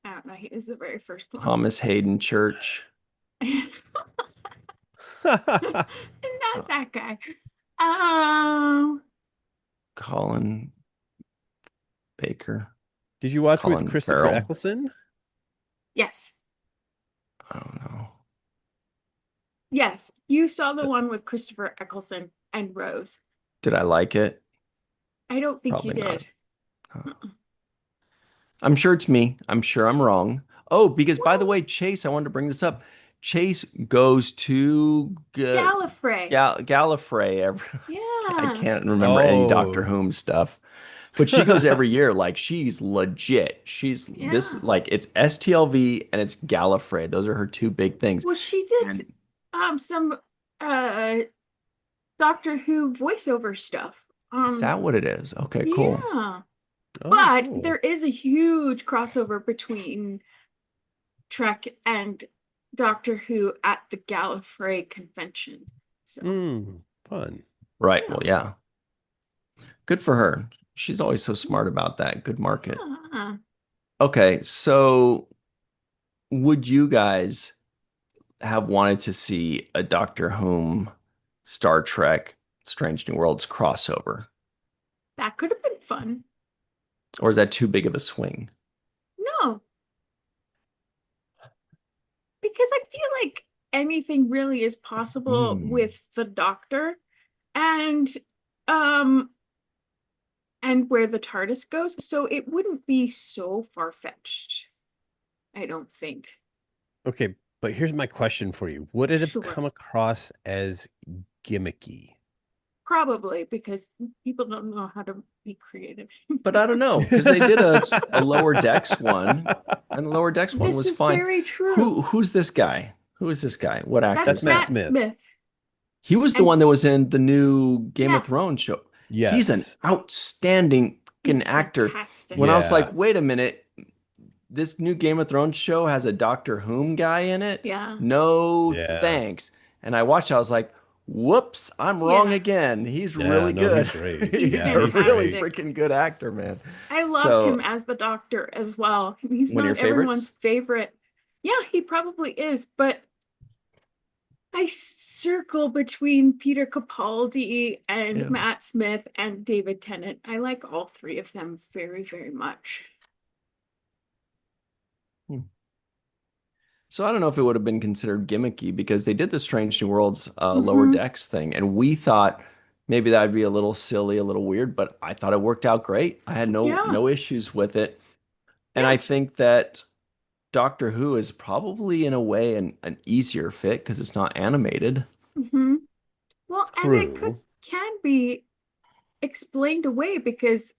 I don't know. He was the very first one. Thomas Hayden Church, Not that guy. Um, Colin Baker, Did you watch with Colin Christopher Farrell. Eccleston? yes. I don't know. Yes. You saw the one with Christopher Eccleston and Rose. Did I like it? I don't think you Probably not. did. Oh. I'm sure it's me. I'm sure I'm wrong. Oh, because by the Well, way, Chase, I wanted to bring this up. Chase goes to Gallifrey. Gallifrey. I Yeah. can't remember any Doctor Oh. Whom stuff, but she goes every year. Like she's legit. She's this Yeah. like it's STLV and it's Gallifrey. Those are her two big things. Well, she did And some uh Doctor Who voiceover stuff. is that what it is? Okay, cool. Yeah. Oh, But cool. there is a huge crossover between Trek and Doctor Who at the Gallifrey convention. So Fun. Right. yeah. Well, yeah. Good for her. She's always so smart about that. Good market. Yeah. Okay, so would you guys have wanted to see a Doctor Whom, Star Trek, Strange New Worlds crossover, That could have been fun. or is that too big of a swing? No, because I feel like anything really is possible Hmm. with the Doctor and um and where the TARDIS goes, so it wouldn't be so far-fetched, I don't think. Okay, but here's my question for you. Would it have Sure. come across as gimmicky? Probably because people don't know how to be creative. But I don't know, because they did a Lower Decks one, and the Lower Decks one This was is fine. very true. Who's this guy? Who is this guy? What actor That's That's is Matt that? Matt Smith. Smith. He was the And one that was in the new Game of yeah, Thrones show. He's an Yes. outstanding he's fucking actor. fantastic. When I was Yeah. like, wait a minute, this new Game of Thrones show has a Doctor Whom guy in it? Yeah. No Yeah. thanks. And I watched, I was like, whoops, I'm wrong Yeah. again. He's Yeah, really no, he's good. great. He's He's Yeah, a he's really great. fantastic. freaking good actor, man. I loved him So, as the Doctor as well. He's one of your not everyone's favorites? favorite. Yeah, he probably is, but I circle between Peter Capaldi and Ew. Matt Smith and David Tennant. I like all three of them very, very much. Hmm. So I don't know if it would have been considered gimmicky because they did the Strange New Worlds Lower Hmm. Decks thing, and we thought maybe that'd be a little silly, a little weird, but I thought it worked out great. I had Yeah. no issues with it, and I Yeah. think that Doctor Who is probably in a way an easier fit because it's not animated. Hmm. Well, and it True. can be explained away because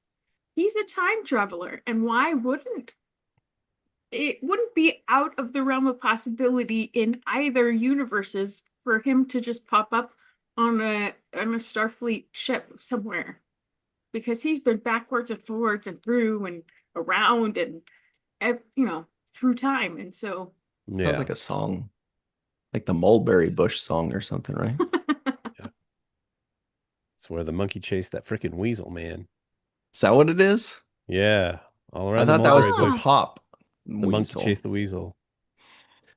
he's a time traveler, and why wouldn't it wouldn't be out of the realm of possibility in either universes for him to just pop up on a Starfleet ship somewhere because he's been backwards and forwards and through and around and through time, and so Sounds Yeah. like a song, like the Mulberry Bush song or something, right? Yeah. It's where the monkey chased that freaking weasel, man. Is that what it is? Yeah. All I around the thought that was mulberry the bush. ah, pop The monkey weasel. chased the weasel.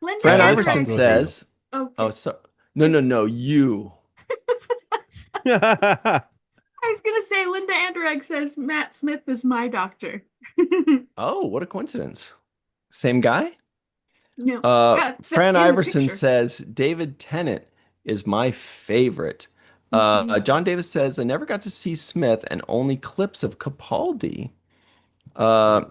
Linda Fran That is Pop Iverson Andrews Goes Weasel. says, "Oh, okay. so no, no, no, you." I was gonna say Linda Andreg says Matt Smith is my doctor. Oh, what a coincidence. Same guy? No, Fran in the Iverson picture. says David Tennant is my favorite. Mhm. John Davis says I never got to see Smith and only clips of Capaldi. Uh,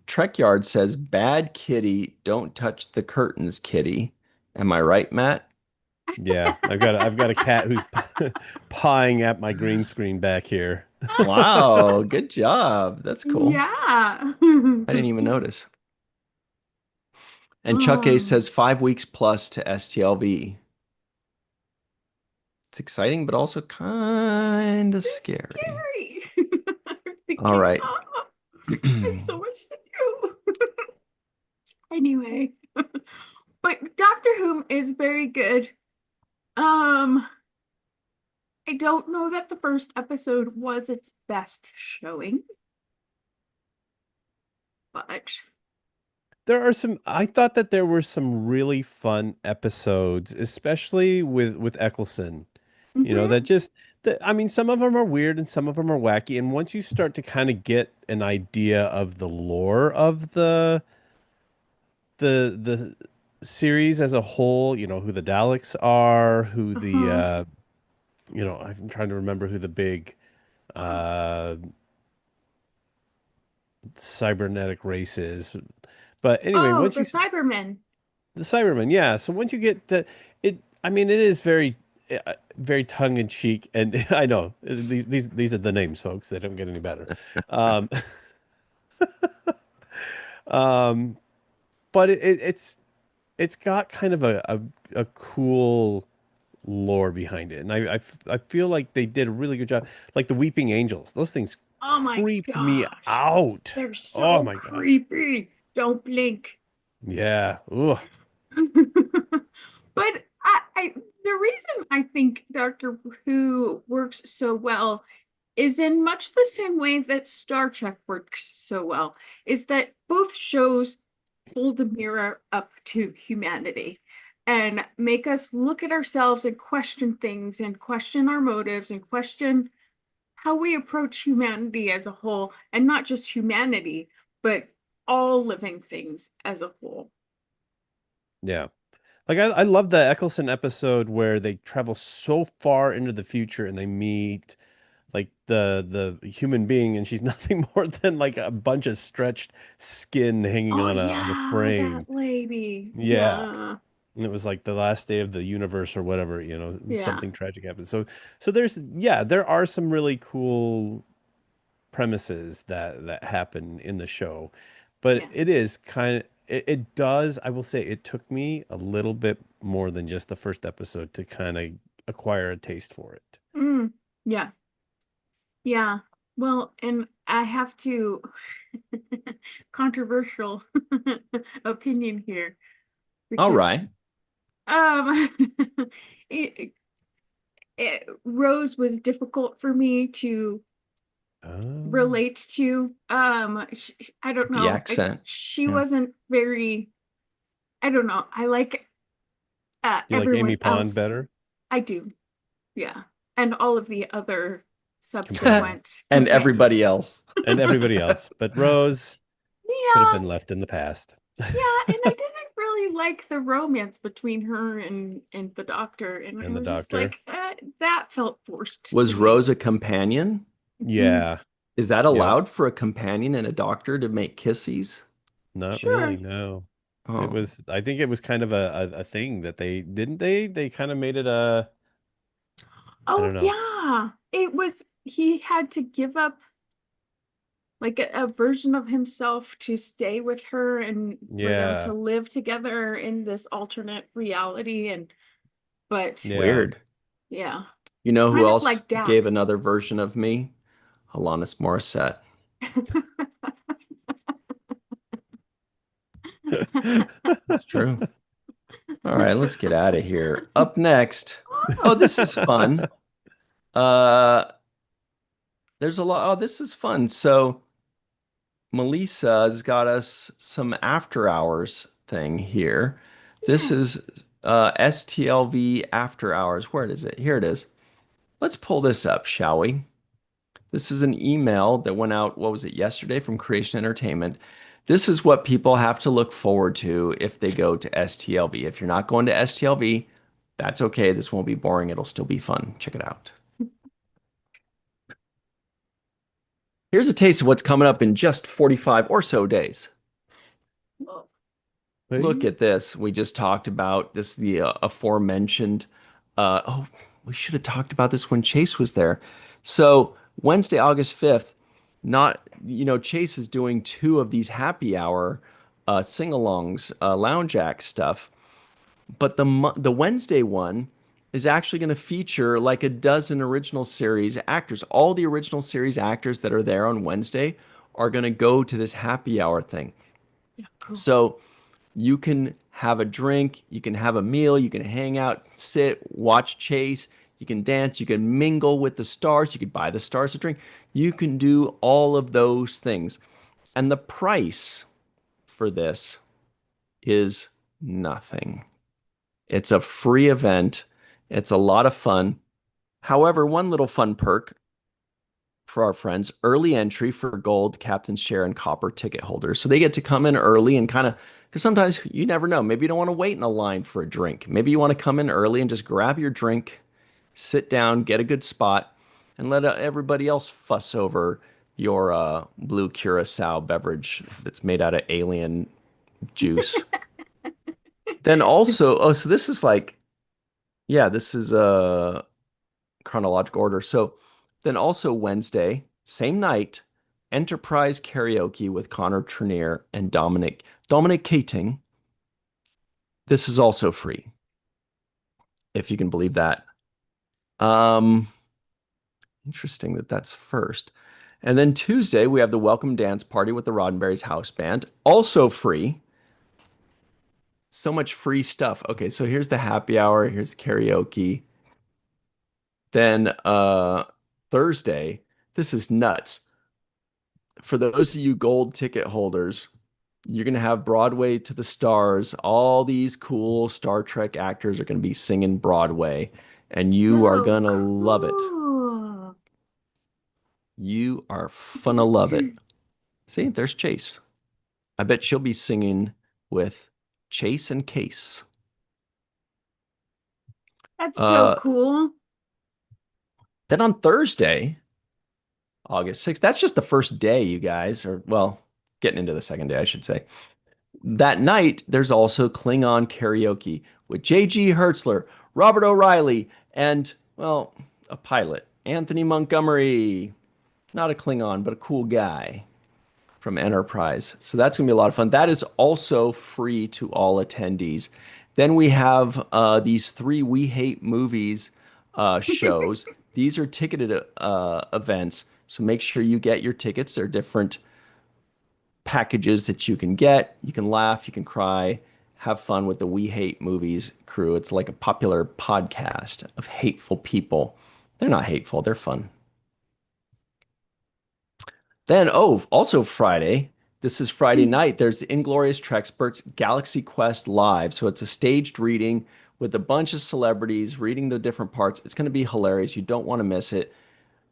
Trek Yard says bad kitty, don't touch the curtains, kitty. Am I right, Matt? Yeah, I've got a cat who's pawing at my green screen back here. Wow, good job. That's cool. Yeah. I didn't even notice. And Chuck A Oh, says 5 weeks plus to STLV. It's exciting, but also kind of it's scary. scary. I'm All thinking, right. oh, I have so much to do. Anyway, but Doctor Who is very good. Um, I don't know that the first episode was its best showing, but There are some I thought that there were some really fun episodes, especially with Eccleston. You know, that mhm. just that I mean, some of them are weird and some of them are wacky. And once you start to kind of get an idea of the lore of the series as a whole, you know, who the Daleks are, who the Uh-huh. you know, I'm trying to remember who the big uh cybernetic race is. But anyway, Oh, once the you Cybermen. the Cybermen, yeah. So once you get the it, I mean, it is very tongue in cheek, and I know these are the names, folks. They don't get any better. Um, um, but it's got kind of a cool lore behind it, and I feel like they did a really good job. Like the Weeping Angels, those things Oh my creeped me gosh. out. They're Oh so my gosh. creepy. Don't blink. Yeah. Ugh. But the reason I think Doctor Who works so well is in much the same way that Star Trek works so well, is that both shows hold a mirror up to humanity. and make us look at ourselves and question things and question our motives and question how we approach humanity as a whole, and not just humanity, but all living things as a whole. Yeah. Like I love the Eccleston episode where they travel so far into the future and they meet like the human being, and she's nothing more than like a bunch of stretched skin hanging Oh on a yeah, frame. that lady. Yeah. Yeah. And it was like the last day of the universe or whatever, Yeah. something tragic happened. So there's, yeah, there are some really cool premises that happen in the show, but Yeah. it is kind of, it does, I will say it took me a little bit more than just the first episode to kind of acquire a taste for it. Mm, yeah. Yeah. Well, and I have to controversial opinion here All because right. um it, Rose was difficult for me to Oh, relate to. I don't The know. accent. She Yeah. wasn't very, I don't know. I like you like Amy everyone Pond else. better? I do. Yeah. And all of the other subsequent And everybody companions. else. And everybody else, but Rose could have Yeah. been left in the past. Yeah, and I didn't really like the romance between her and the doctor, and I And the was just doctor. like, that felt forced to Was me. Rose a companion? Mm, Yeah. Is that Yep. allowed for a companion and a doctor to make kissies? Not really, sure. no. It Oh, was, I think it was kind of a thing that they kind of made it a, I Oh don't know. yeah. It was he had to give up like a version of himself to stay with her and for them to Yeah. live together in this alternate reality, and but Yeah. weird. yeah, You know who kind of else like gave Dax. another version of me? Alanis Morissette. It's true. All right, let's get out of here. Up next. Oh, this is fun. Uh, there's a lot. Oh, this is fun. So Melissa's got us some after hours thing here. This Yeah. is STLV after hours. Where is it? Here it is. Let's pull this up, shall we? This is an email that went out, what was it, yesterday from Creation Entertainment. This is what people have to look forward to if they go to STLV. If you're not going to STLV, that's okay. This won't be boring. It'll still be fun. Check it out. Here's a taste of what's coming up in just 45 or so days. Well, Look Hey. at this. We just talked about this, the aforementioned. Oh, we should have talked about this when Chase was there. So, Wednesday, August 5th, Chase is doing two of these happy hour sing-alongs, lounge act stuff. But the Wednesday one is actually going to feature like a dozen original series actors. All the original series actors that are there on Wednesday are going to go to this happy hour thing. so cool. So, you can have a drink, you can have a meal, you can hang out, sit, watch Chase, you can dance, you can mingle with the stars, you could buy the stars a drink. You can do all of those things. And the price for this is nothing. It's a free event. It's a lot of fun. However, one little fun perk for our friends, early entry for gold, captain's chair, and copper ticket holders. So they get to come in early and kind of, because sometimes you never know. Maybe you don't want to wait in a line for a drink. Maybe you want to come in early and just grab your drink, sit down, get a good spot, and let everybody else fuss over your blue curacao beverage that's made out of alien juice. Then also, oh, so this is like, yeah, this is chronological order. So then also Wednesday, same night, Enterprise Karaoke with Connor Trenier and Dominic Kating. This is also free, if you can believe that. Um, Interesting that that's first. And then Tuesday, we have the Welcome Dance Party with the Roddenberry's House Band, also free. So much free stuff. Okay, so here's the happy hour, here's the karaoke. Then Thursday, this is nuts. For those of you gold ticket holders, You're going to have Broadway to the stars. All these cool Star Trek actors are going to be singing Broadway, and you are So going to love it. cool. You are gonna love it. See, there's Chase. I bet she'll be singing with Chase and Case. That's so Uh, cool. then on Thursday, August 6th, that's just the first day, you guys, or well, getting into the second day, I should say. That night, there's also Klingon karaoke with J.G. Hertzler, Robert O'Reilly, and, well, a pilot, Anthony Montgomery. Not a Klingon, but a cool guy from Enterprise. So that's going to be a lot of fun. That is also free to all attendees. Then we have these three We Hate Movies shows. These are ticketed events. So make sure you get your tickets. They're different packages that you can get. You can laugh, you can cry, have fun with the We Hate Movies crew. It's like a popular podcast of hateful people. They're not hateful, they're fun. Then, oh, also Friday. This is Friday night. There's the Inglorious Trexperts Galaxy Quest Live. So it's a staged reading with a bunch of celebrities reading the different parts. It's going to be hilarious. You don't want to miss it.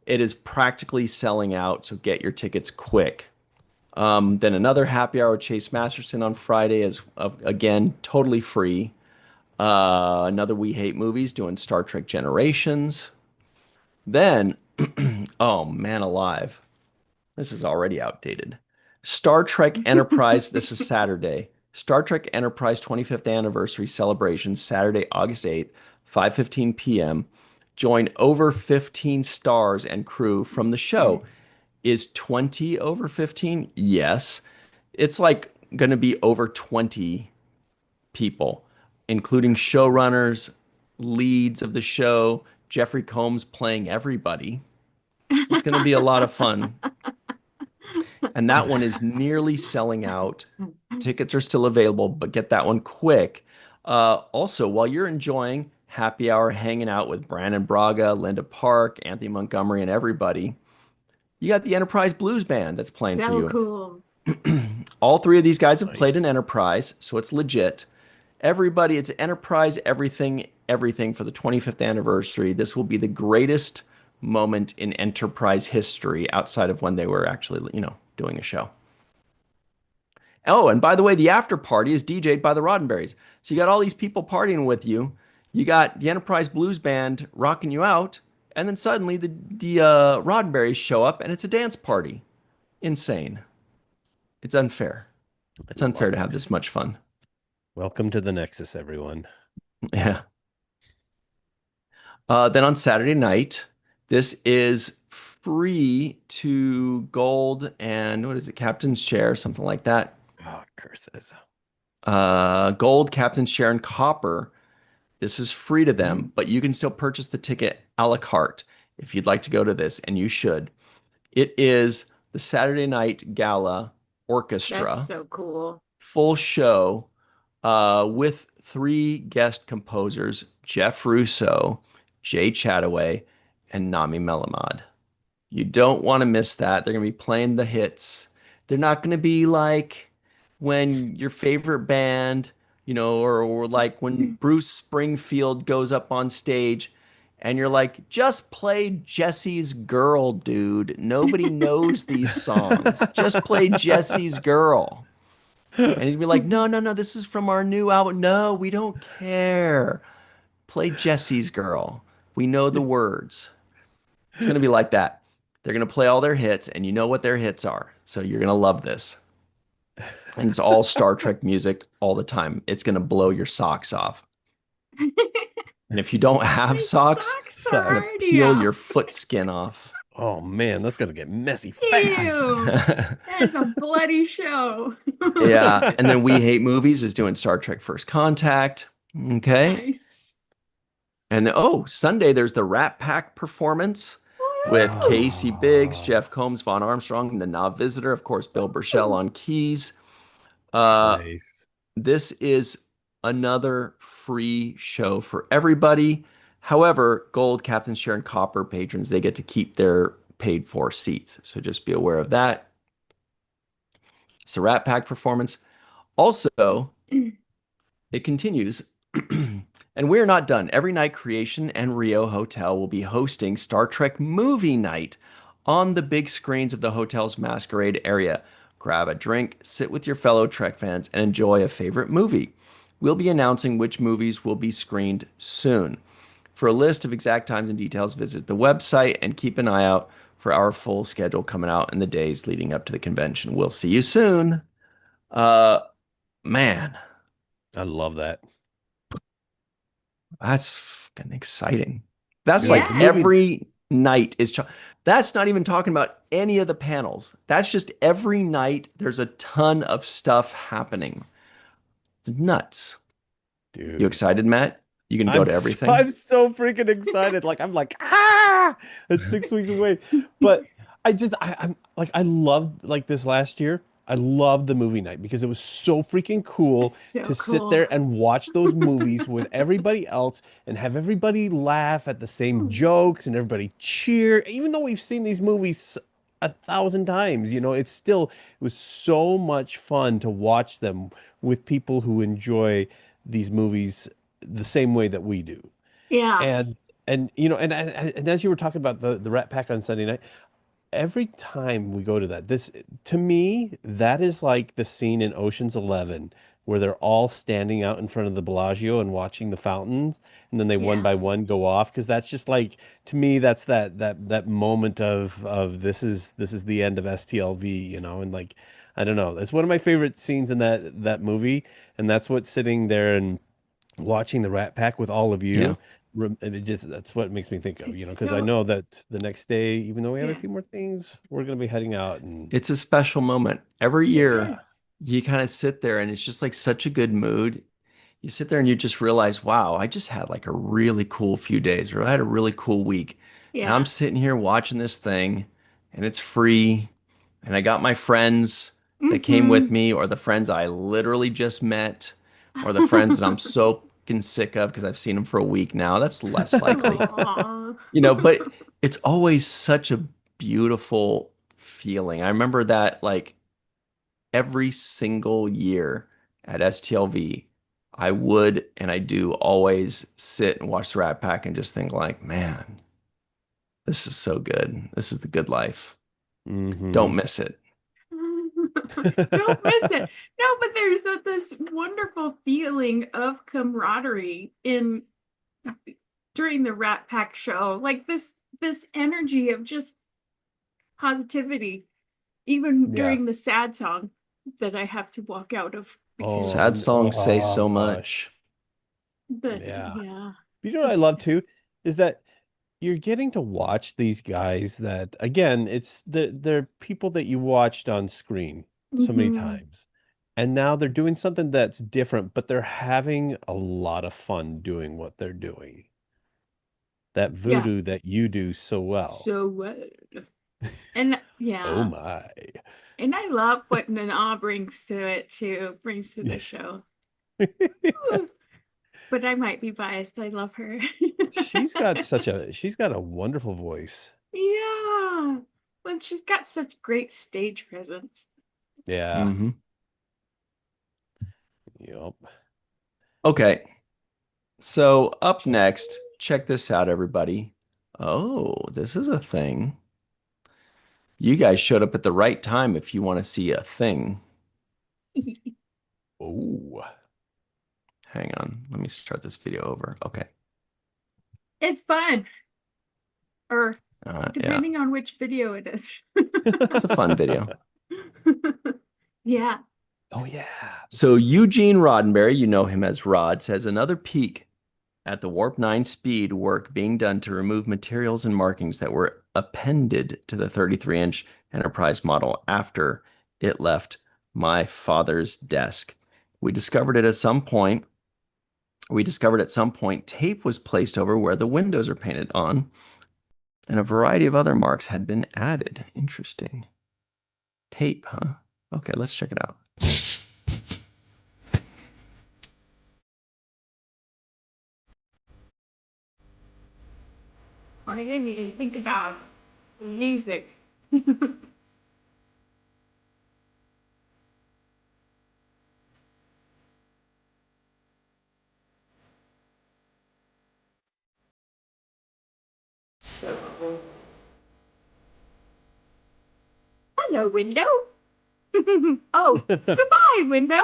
It is practically selling out, so get your tickets quick. Then another happy hour with Chase Masterson on Friday is again totally free. Another We Hate Movies doing Star Trek Generations. Then, oh man, alive. This is already outdated. Star Trek Enterprise, this is Saturday. Star Trek Enterprise 25th anniversary celebration, Saturday, August 8th, 5:15 p.m. Join over 15 stars and crew from the show. Is 20 over 15? Yes. It's like going to be over 20 people, including showrunners, leads of the show, Jeffrey Combs playing everybody. It's going to be a lot of fun. And that one is nearly selling out. Tickets are still available, but get that one quick. Also, while you're enjoying happy hour hanging out with Brandon Braga, Linda Park, Anthony Montgomery, and everybody, you got the Enterprise Blues Band that's playing for So you. cool. All three of these guys have played in Nice. Enterprise, so it's legit. Everybody, it's Enterprise everything, everything for the 25th anniversary. This will be the greatest moment in Enterprise history outside of when they were actually, doing a show. Oh, and by the way, the after party is DJ'd by the Roddenberries. So you got all these people partying with you. You got the Enterprise Blues Band rocking you out, and then suddenly the Roddenberries show up, and it's a dance party. Insane. It's unfair. It's unfair Love to have it. this much fun. Welcome to the Nexus, everyone. Yeah. Then on Saturday night, this is free to gold and what is it, captain's chair, something like that. Oh, curses. Gold, captain's share, and copper. This is free to them, but you can still purchase the ticket a la carte if you'd like to go to this, and you should. It is the Saturday Night Gala That's Orchestra, so cool. full show with three guest composers, Jeff Russo, Jay Chataway, and Nami Melamad. You don't want to miss that. They're going to be playing the hits. They're not going to be like when your favorite band, or like when Bruce Springfield goes up on stage and you're like, just play Jesse's Girl, dude. Nobody knows these songs. Just play Jesse's Girl. And he'd be like, no, no, no, this is from our new album. No, we don't care. Play Jesse's Girl. We know the words. It's going to be like that. They're going to play all their hits, and you know what their hits are. So you're going to love this. And it's all Star Trek music all the time. It's going to blow your socks off. And if you don't have My socks, socks it's are going to already peel off. your foot skin off. Oh man, that's gonna get messy fast. Ew. That's a bloody show. Yeah. And then We Hate Movies is doing Star Trek First Contact. Okay. Nice. And oh, Sunday there's the Rat Pack performance with Woo! Casey Biggs, Jeff Combs, Vaughn Armstrong, the Nav Visitor, of course, Bill Burchell on keys. Nice. This is another free show for everybody. However, Gold, Captain Share, and Copper patrons, they get to keep their paid for seats. So just be aware of that. It's a Rat Pack performance. Also, it continues. And we're not done. Every night, Creation and Rio Hotel will be hosting Star Trek Movie Night on the big screens of the hotel's masquerade area. Grab a drink, sit with your fellow Trek fans, and enjoy a favorite movie. We'll be announcing which movies will be screened soon. For a list of exact times and details, visit the website and keep an eye out for our full schedule coming out in the days leading up to the convention. We'll see you soon. Uh, man, I love that. that's fucking exciting. That's Yeah, like the movies. every night is. That's not even talking about any of the panels. That's just every night. There's a ton of stuff happening. It's nuts. You Dude. excited, Matt? You gonna go to everything? I'm so freaking excited. Like I'm like, ah, it's 6 weeks away. But I'm like I loved like this last year. I loved the movie night because it was so freaking cool It's so to sit cool. there and watch those movies with everybody else and have everybody laugh at the same jokes and everybody cheer. Even though we've seen these movies 1,000 times, it was so much fun to watch them with people who enjoy these movies the same way that we do. Yeah. And as you were talking about the Rat Pack on Sunday night, every time we go to that, this to me, that is like the scene in Ocean's 11 where they're all standing out in front of the Bellagio and watching the fountains, and then they one Yeah. by one go off because that's just like to me that's that moment of this is the end of STLV, and like I don't know, it's one of my favorite scenes in that movie, and that's what sitting there and watching the Rat Pack with all of Yeah. you, it just that's what it makes me think of, It's because I so, know that the next day, even though we have a yeah. few more things, we're gonna be heading out and It's a special moment. Every It year, yeah, is. you kind of sit there and it's just like such a good mood. You sit there and you just realize, wow, I just had like a really cool few days, or I had a really cool week. And I'm Yeah. sitting here watching this thing and it's free. And I got my friends that came with Mm-hmm. me, or the friends I literally just met, or the friends that I'm so fucking sick of because I've seen them for a week now. That's less likely, Aw. but it's always such a beautiful feeling. I remember that like every single year at STLV, I would and I do always sit and watch the Rat Pack and just think like, man, this is so good. This is the good life. mm-hmm. Don't miss it. Don't miss it. No, but there's this wonderful feeling of camaraderie in during the Rat Pack show. Like this energy of just positivity, even Yeah. during the sad song that I have to walk out of Oh, because Sad songs say so gosh. much. the Yeah. yeah. You know what I love This too is that you're getting to watch these guys that again, it's they're people that you watched on screen so many hmm times. And now they're doing something that's different, but they're having a lot of fun doing what they're doing. That yeah, voodoo that you do so well. so and Oh yeah. my. And I love what Nana brings to it too, brings to the show. Ooh, but I might be biased. I love her. She's got a wonderful voice. Yeah. Well, she's got such great stage presence. Yeah. Hmm. Yep. Okay. So up next, check this out, everybody. Oh, this is a thing. You guys showed up at the right time if you want to see a thing. Oh. Hang on. Let me start this video over. Okay. It's fun, or Yeah, depending on which video it is. it's a fun video. Yeah. Oh yeah. This So is good. Eugene Roddenberry, you know him as Rod, says another peek at the Warp 9 speed work being done to remove materials and markings that were appended to the 33-inch Enterprise model after it left my father's desk. We discovered at some point tape was placed over where the windows are painted on, and a variety of other marks had been added. Interesting. Tape, huh? Okay, let's check it out. I didn't even think about music. A window? Oh, goodbye, window.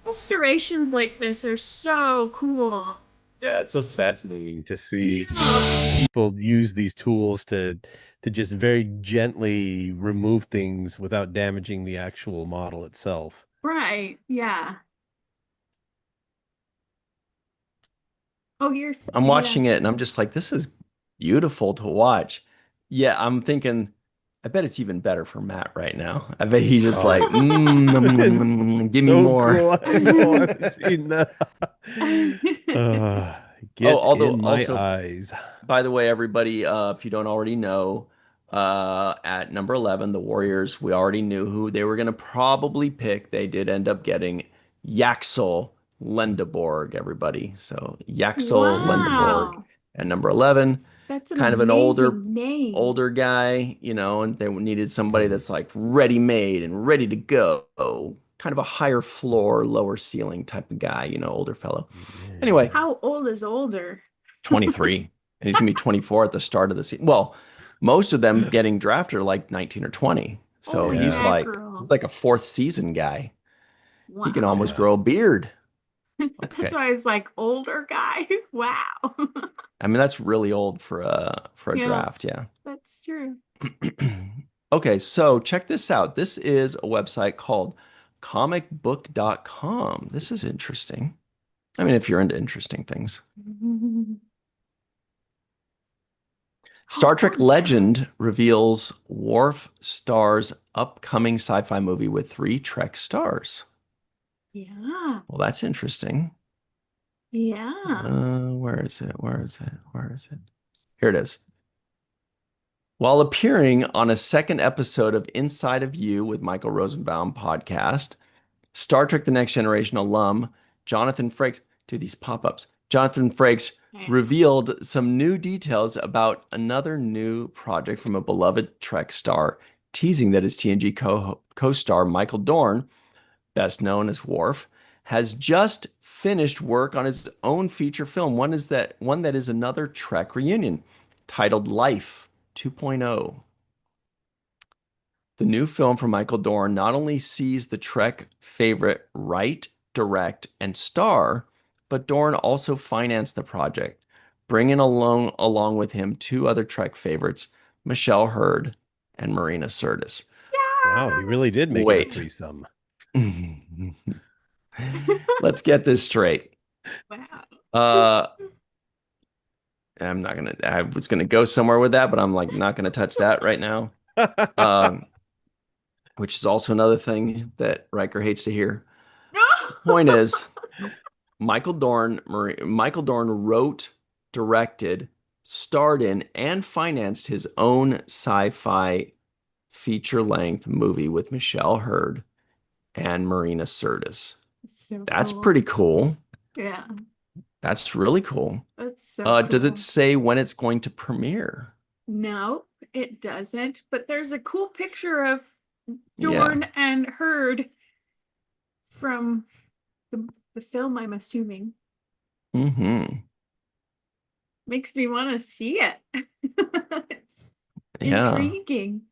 Restorations like this are so cool. Yeah, it's so fascinating to see people use these tools to just very gently remove things without damaging the actual model itself. Right, yeah. Oh, I'm yeah. watching it and I'm just like, this is beautiful to watch. Yeah, I'm thinking, I bet it's even better for Matt right now. I bet he's just like, Oh, it's give me so more. cool. I know. I haven't seen that. Oh, Get although in my also, eyes. by the way, everybody, if you don't already know, at number 11, the Warriors, we already knew who they were going to probably pick. They did end up getting Yaxel Lendeborg, everybody. So Yaxel Lendeborg Wow. at number 11, That's an kind of an older amazing name. older guy, and they needed somebody that's like ready made and ready to go. Kind of a higher floor, lower ceiling type of guy, older fellow. Anyway, How old is older? 23. And he's going to be 24 at the start of the season. Well, most of them getting drafted are like 19 or 20. So Holy he's Yeah. he's mackerel. like a fourth season guy. He can Wow. almost Yeah. grow a beard. That's Okay. why I was like, older guy. Wow. I mean, that's really old for a Yeah, draft, yeah. that's true. Okay, so check this out. This is a website called comicbook.com. This is interesting. I mean, if you're into interesting things. Star Oh, Trek yeah. Legend reveals Worf stars upcoming sci-fi movie with 3 Trek stars. Yeah. Well, that's interesting. Yeah. Where is it? Where is it? Where is it? Here it is. While appearing on a second episode of Inside of You with Michael Rosenbaum podcast, Star Trek The Next Generation alum Jonathan Frakes, do these pop-ups. Jonathan Frakes Yeah. revealed some new details about another new project from a beloved Trek star, teasing that his TNG co-star Michael Dorn, best known as Worf, has just finished work on his own feature film. One that is another Trek reunion, titled Life 2.0. The new film from Michael Dorn not only sees the Trek favorite write, direct, and star, but Dorn also financed the project, bringing along with him 2 other Trek favorites, Michelle Hurd and Marina Sirtis. Wow, he really did make it a Wait. threesome. Let's get this straight. Wow. Uh, I was gonna go somewhere with that, but I'm like not gonna touch that right now. Which is also another thing that Riker hates to hear. Point is, Michael Dorn wrote, directed, starred in, and financed his own sci-fi feature-length movie with Michelle Hurd and Marina Sirtis. So That's cool. pretty cool. Yeah, That's really cool. that's so Does it cool. say when it's going to premiere? No, it doesn't. But there's a cool picture of Yeah. Dorn and Hurd from the film, I'm assuming. Mm-hmm. Makes me want to see it. It's Yeah. intriguing.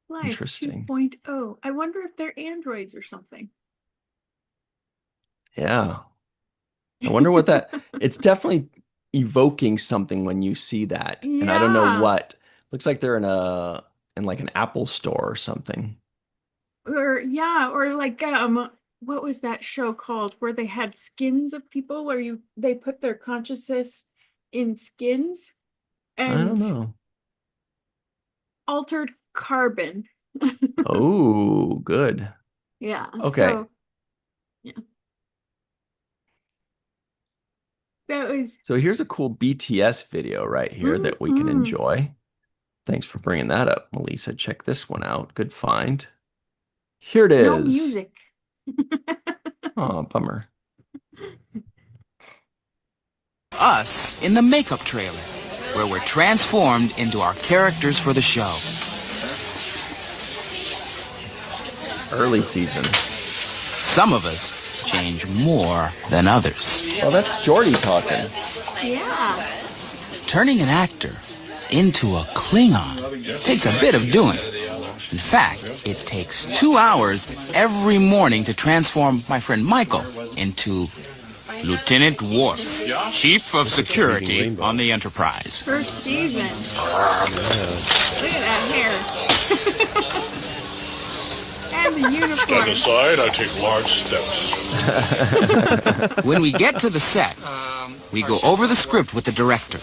Life Interesting. 2.0. I wonder if they're androids or something. Yeah. I wonder what that it's definitely evoking something when you see that. And I don't know Yeah. what. Looks like they're in like an Apple store or something. Or yeah, or like what was that show called where they had skins of people where they put their consciousness in skins I don't and know. altered carbon. Oh, good. Yeah, Okay. so yeah. That was. So here's a cool BTS video right here that we can Mhm. enjoy. Thanks for bringing that up, Melissa. Check this one out. Good find. Here it No is. music. Oh, bummer. Us in the makeup trailer, where we're transformed into our characters for the show. Early season. Some of us change more than others. Well, that's Jordy talking. Yeah. Turning an actor into a Klingon takes a bit of doing. In fact, it takes 2 hours every morning to transform my friend Michael into Lieutenant Worf, Chief of Security on the Enterprise. First season. Look at that hair. And the uniform. Stand aside, I take large steps. When we get to the set, we go over the script with the director.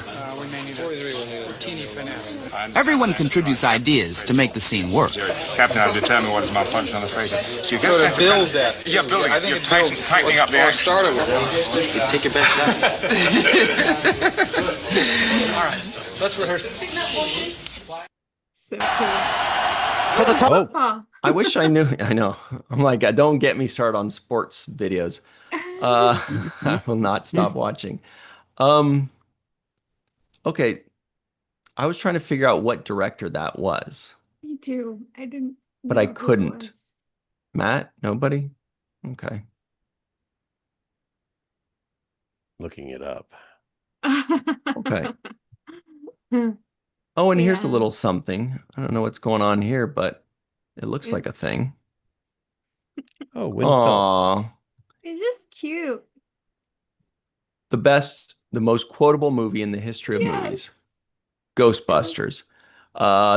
Everyone contributes ideas to make the scene work. Captain, I've determined what is malfunction on the freighter. So you get So sent to build that. Yeah, building I it. think You're it builds tightening up the or action. started with it. You take your best shot. All right, let's rehearse. So cool. For the top. Oh. I wish I knew. I know. I'm like, don't get me started on sports videos. I will not stop watching. Okay. I was trying to figure out what director that was. Me too. I didn't. But know I who it couldn't. was. Matt? Nobody? Okay. Looking it up. Okay. Oh, and here's a Yeah. little something. I don't know what's going on here, but it looks like a It's- thing. Oh, Win Phelps. Aw. It's just cute. The most quotable movie in the history of movies. Yes. Ghostbusters.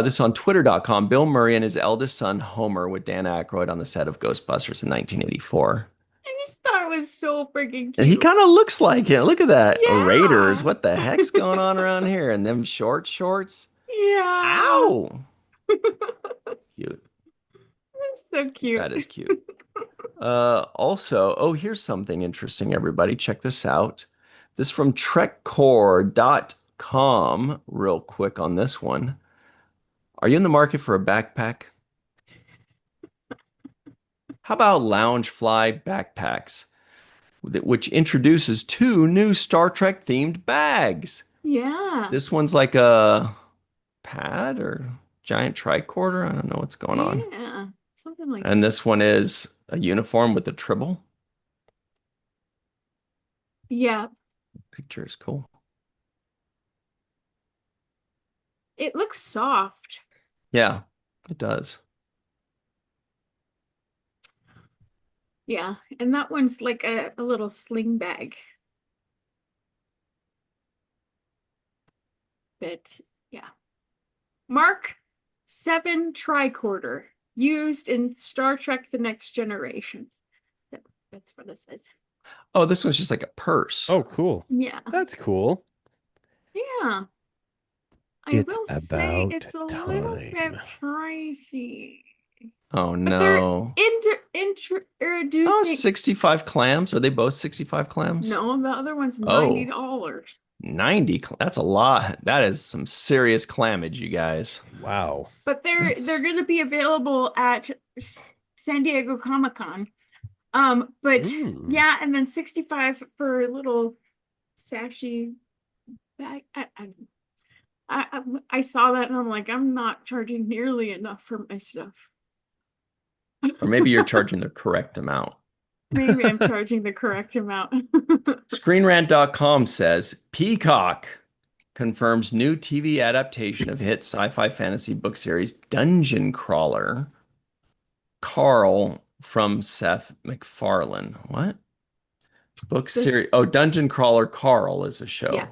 This is on twitter.com. Bill Murray and his eldest son, Homer, with Dan Aykroyd on the set of Ghostbusters in 1984. I just thought it was so freaking cute. And he kind of looks like it. Look at that. Yeah. Raiders. What the heck's going on around here? And them shorts. Yeah. Ow. Cute. It's so cute. That is cute. Also, oh, here's something interesting, everybody. Check this out. This from trekcore.com. Real quick on this one. Are you in the market for a backpack? How about Loungefly backpacks, which introduces 2 new Star Trek themed bags? Yeah. This one's like a pad or giant tricorder. I don't know what's going on. Yeah. Something like And this one is a uniform with a tribble. Yeah. Picture is cool. It looks soft. Yeah, it does. Yeah. And that one's like a little sling bag. But yeah. Mark 7 tricorder used in Star Trek The Next Generation. That's what it says. Oh, this one's just like a purse. Oh, cool. Yeah. That's cool. Yeah. I It's will say about it's a little bit time. pricey. Oh, But they're no. introducing. Oh, 65 clams. Are they both 65 clams? No, the other one's Oh. $90. 90. That's a lot. That is some serious clamage, you guys. Wow. But they're going to be available at San Diego Comic-Con. But Ooh. yeah, and then 65 for a little sashy bag. I saw that and I'm like, I'm not charging nearly enough for my stuff. Or maybe you're charging the correct amount. Maybe I'm charging the correct amount. ScreenRant.com says Peacock confirms new TV adaptation of hit sci-fi fantasy book series Dungeon Crawler. Carl from Seth MacFarlane. What? Book series. Oh, Dungeon Crawler Carl is a show. Yeah.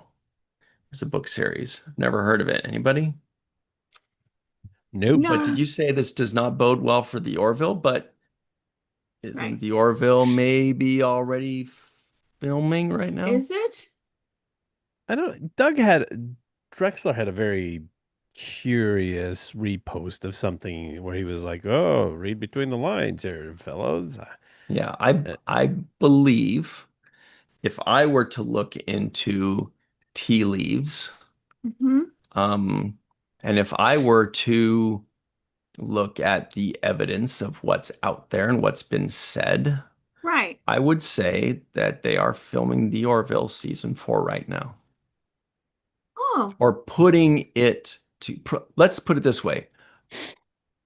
It's a book series. Never heard of it. Anybody? Nope. No. But did you say this does not bode well for the Orville? But isn't Right. the Orville maybe already filming right now? Is it? I don't. Drexler had a very curious repost of something where he was like, "Oh, read between the lines here, fellows." Yeah, I believe if I were to look into tea leaves, Hmm. um, and if I were to look at the evidence of what's out there and what's been said, Right. I would say that they are filming the Orville season 4 right now, Oh, or putting it to, let's put it this way.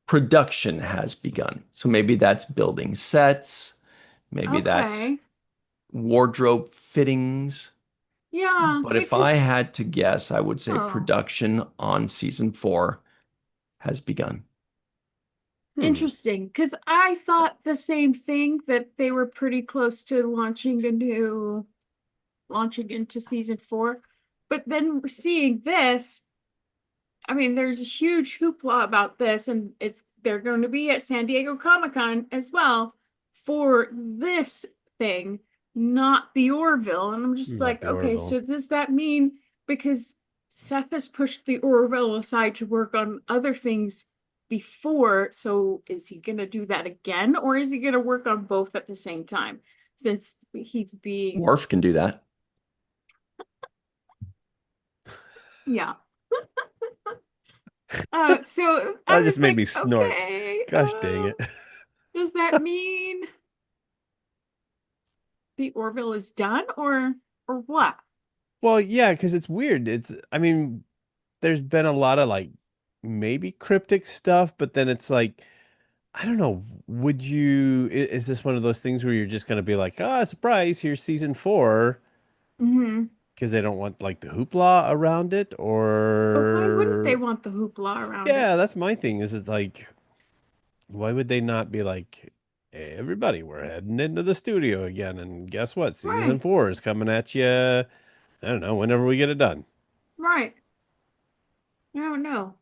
Production has begun. So maybe that's building sets, maybe that's okay. wardrobe fittings. Yeah, But if I because had to guess, I would say oh, production on season 4 has begun. interesting. Because I thought the same thing that they were pretty close to launching into season 4. But then seeing this, I mean, there's a huge hoopla about this, and they're going to be at San Diego Comic-Con as well for this thing, not the Orville. And I'm just Not like, the okay, Orville. so does that mean because Seth has pushed the Orville aside to work on other things before, so is he gonna do that again, or is he gonna work on both at the same time? Since he's being, Worf can do that. yeah. So That I'm just just made me like, snort. okay, Gosh dang it. does that mean the Orville is done or what? Well, yeah, because it's weird. I mean, there's been a lot of like maybe cryptic stuff, but then it's like, I don't know. Is this one of those things where you're just going to be like, ah, surprise, here's season 4, Mm-hmm. because they don't want like the hoopla around it? But why wouldn't they Or, want the hoopla around it? yeah, that's my thing. Is like, why would they not be like, hey, everybody, we're heading into the studio again. And guess what? Season Right, 4 is coming at you. I don't know, whenever we get it done. right. I don't know.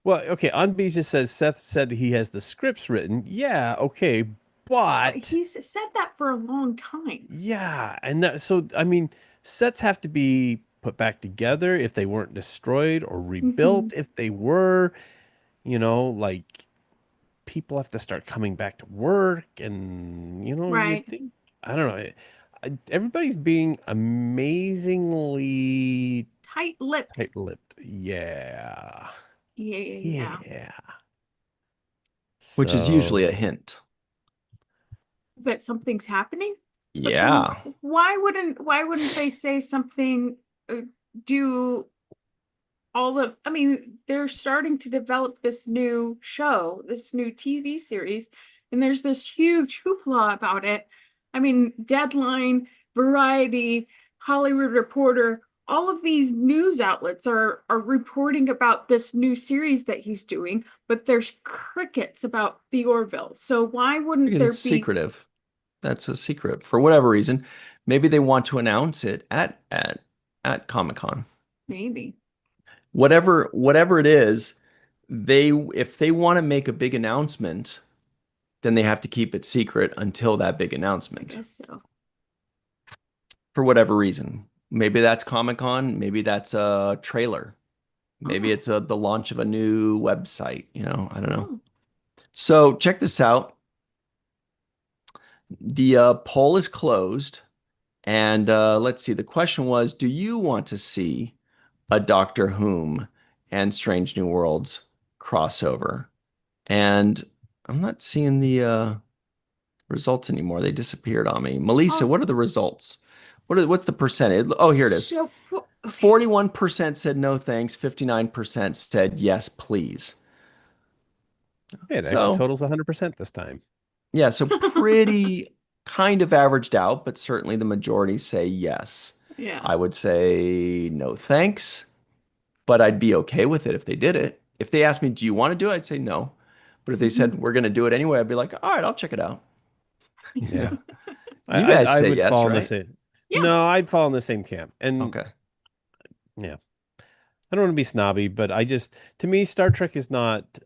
Well, okay, Unbeat just says Seth said he has the scripts written. Yeah, okay, But but he's said that for a long time. yeah, and that so I mean, sets have to be put back together if they weren't destroyed, or Mm-hmm. rebuilt if they were, like people have to start coming back to work, and you Right. think, I don't know, everybody's being amazingly Tight-lipped. tight-lipped. Yeah. Yeah, yeah, yeah. Yeah. Which is usually a So, hint. That something's happening. But then Yeah. why wouldn't they say something, do all of, I mean, they're starting to develop this new show, this new TV series, and there's this huge hoopla about it. I mean, Deadline, Variety, Hollywood Reporter, all of these news outlets are reporting about this new series that he's doing, but there's crickets about the Orville. So why wouldn't Because there it's be? secretive. That's a secret. For whatever reason, maybe they want to announce it at Comic-Con. Maybe, Whatever it is, if they want to make a big announcement, then they have to keep it secret until that big I announcement. guess so. For whatever reason. Maybe that's Comic-Con, maybe that's a trailer. Maybe Oh, it's the launch of a new website, I don't know. oh, So check this out. The poll is closed. And let's see, the question was, do you want to see a Doctor Whom and Strange New Worlds crossover? And I'm not seeing the results anymore. They disappeared on me. Melissa, oh. what are the results? What's the percentage? Oh, here it is. Okay. 41% said no thanks, 59% said yes, please. hey, it actually So, totals 100% this time. yeah, so pretty kind of averaged out, but certainly the majority say yes. Yeah. I would say no thanks, but I'd be okay with it if they did it. If they asked me, do you want to do it? I'd say no. But if they said we're going to do it anyway, I'd be like, all right, I'll check it out. Yeah. You guys I say would yes, fall in the right? same. Yeah. No, I'd fall in the same camp. And Okay. yeah, I don't want to be snobby, but to me, Star Trek is not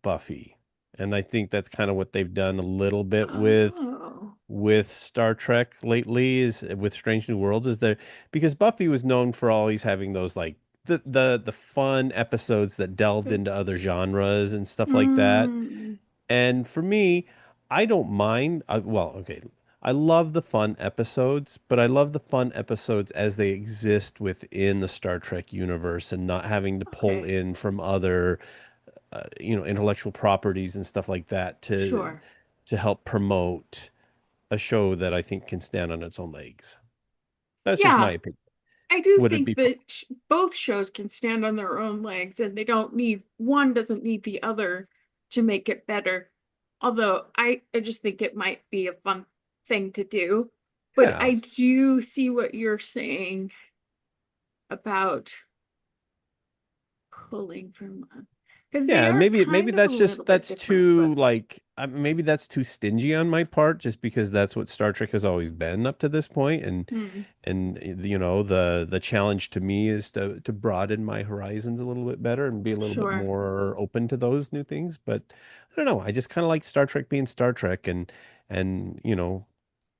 Buffy. And I think that's kind of what they've done a little bit Oh. with Star Trek lately, is with Strange New Worlds, is there, because Buffy was known for always having those like the fun episodes that delved into other genres and stuff like that. Mm. And for me, I don't mind. Well, okay, I love the fun episodes, but I love the fun episodes as they exist within the Star Trek universe and not having to pull Okay. in from other, intellectual properties and stuff like that Sure. to help promote a show that I think can stand on its own legs. That's just my Yeah, opinion. I do Would it think be that both shows can stand on their own legs and they don't need one doesn't need the other to make it better. Although I just think it might be a fun thing to do. But Yeah. I do see what you're saying about pulling from because they Yeah, and are maybe kind of a that's little just bit that's different, too but like maybe that's too stingy on my part just because that's what Star Trek has always been up to this point hmm, and the challenge to me is to broaden my horizons a little bit better and be a little bit sure. more open to those new things, but I don't know, I just kind of like Star Trek being Star Trek and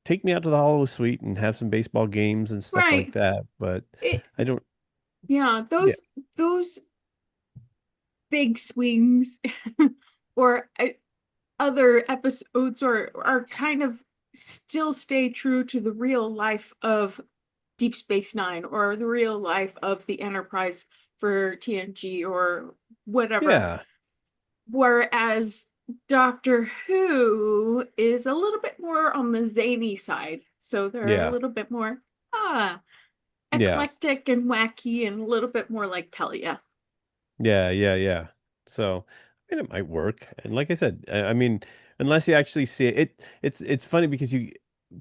take me out to the Hollow Suite and have some baseball games and stuff like Right. that, but It I don't yeah, yeah. those big swings or other episodes are kind of still stay true to the real life of Deep Space Nine or the real life of the Enterprise for TNG or whatever. Yeah. Whereas Doctor Who is a little bit more on the zany side. So they're a Yeah. little bit more ah Yeah. eclectic and wacky and a little bit more like Pelia. Yeah, yeah, yeah. So, I mean, it might work. And like I said, I mean, unless you actually see it, it's funny because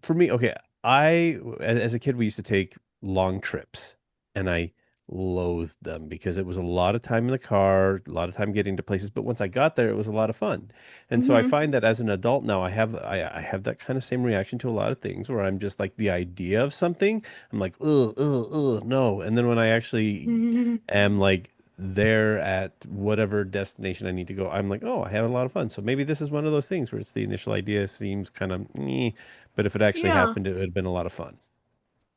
for me, okay, as a kid, we used to take long trips, and I loathed them because it was a lot of time in the car, a lot of time getting to places. But once I got there, it was a lot of fun. And so I Mm-hmm. find that as an adult now, I have that kind of same reaction to a lot of things where I'm just like the idea of something, I'm like, no. And then when I actually am like there at whatever destination I need to go, I'm like, oh, I had a lot of fun. So maybe this is one of those things where it's the initial idea seems kind of, but if it actually Yeah. happened, it would have been a lot of fun.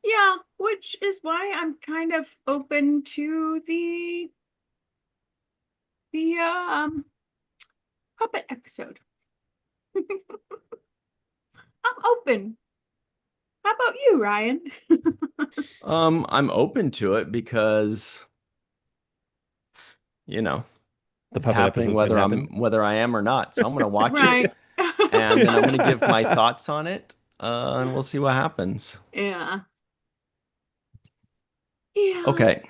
Yeah, which is why I'm kind of open to the puppet episode. I'm open. How about you, Ryan? I'm open to it because, you know, The it's puppet happening episodes can happen. whether I am or not. So I'm gonna watch it Right. and then I'm gonna give my thoughts on it, and we'll see what happens. Yeah. Yeah. Okay,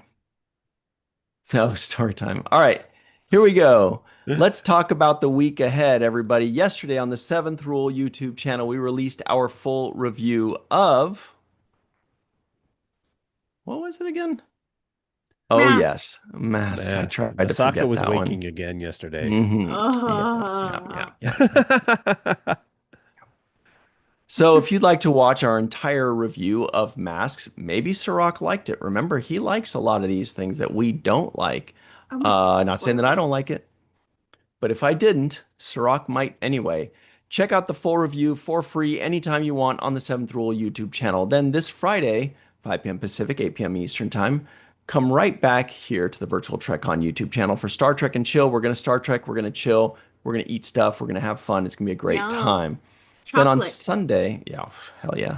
so story time. All right, here we go. Let's talk about the week ahead, everybody. Yesterday on the Seventh Rule YouTube channel, we released our full review of what was it again? Oh yes, Masks. Masked. I Mask. tried to Masaka forget was that one. waking again yesterday. Yeah. Ah. So if you'd like to watch our entire review of Masks, maybe Sirach liked it. Remember, he likes a lot of these things that we don't like. I was Not saying that I spoiled. don't like it, but if I didn't, Sirach might anyway. Check out the full review for free anytime you want on the Seventh Rule YouTube channel. Then this Friday, 5 p.m. Pacific, 8 p.m. Eastern Time, come right back here to the Virtual Trek on YouTube channel for Star Trek and Chill. We're going to Star Trek, we're going to chill, we're going to eat stuff, we're going to have fun. It's going to be a great Yum. time. Then on Chocolate. Sunday, yeah, hell yeah.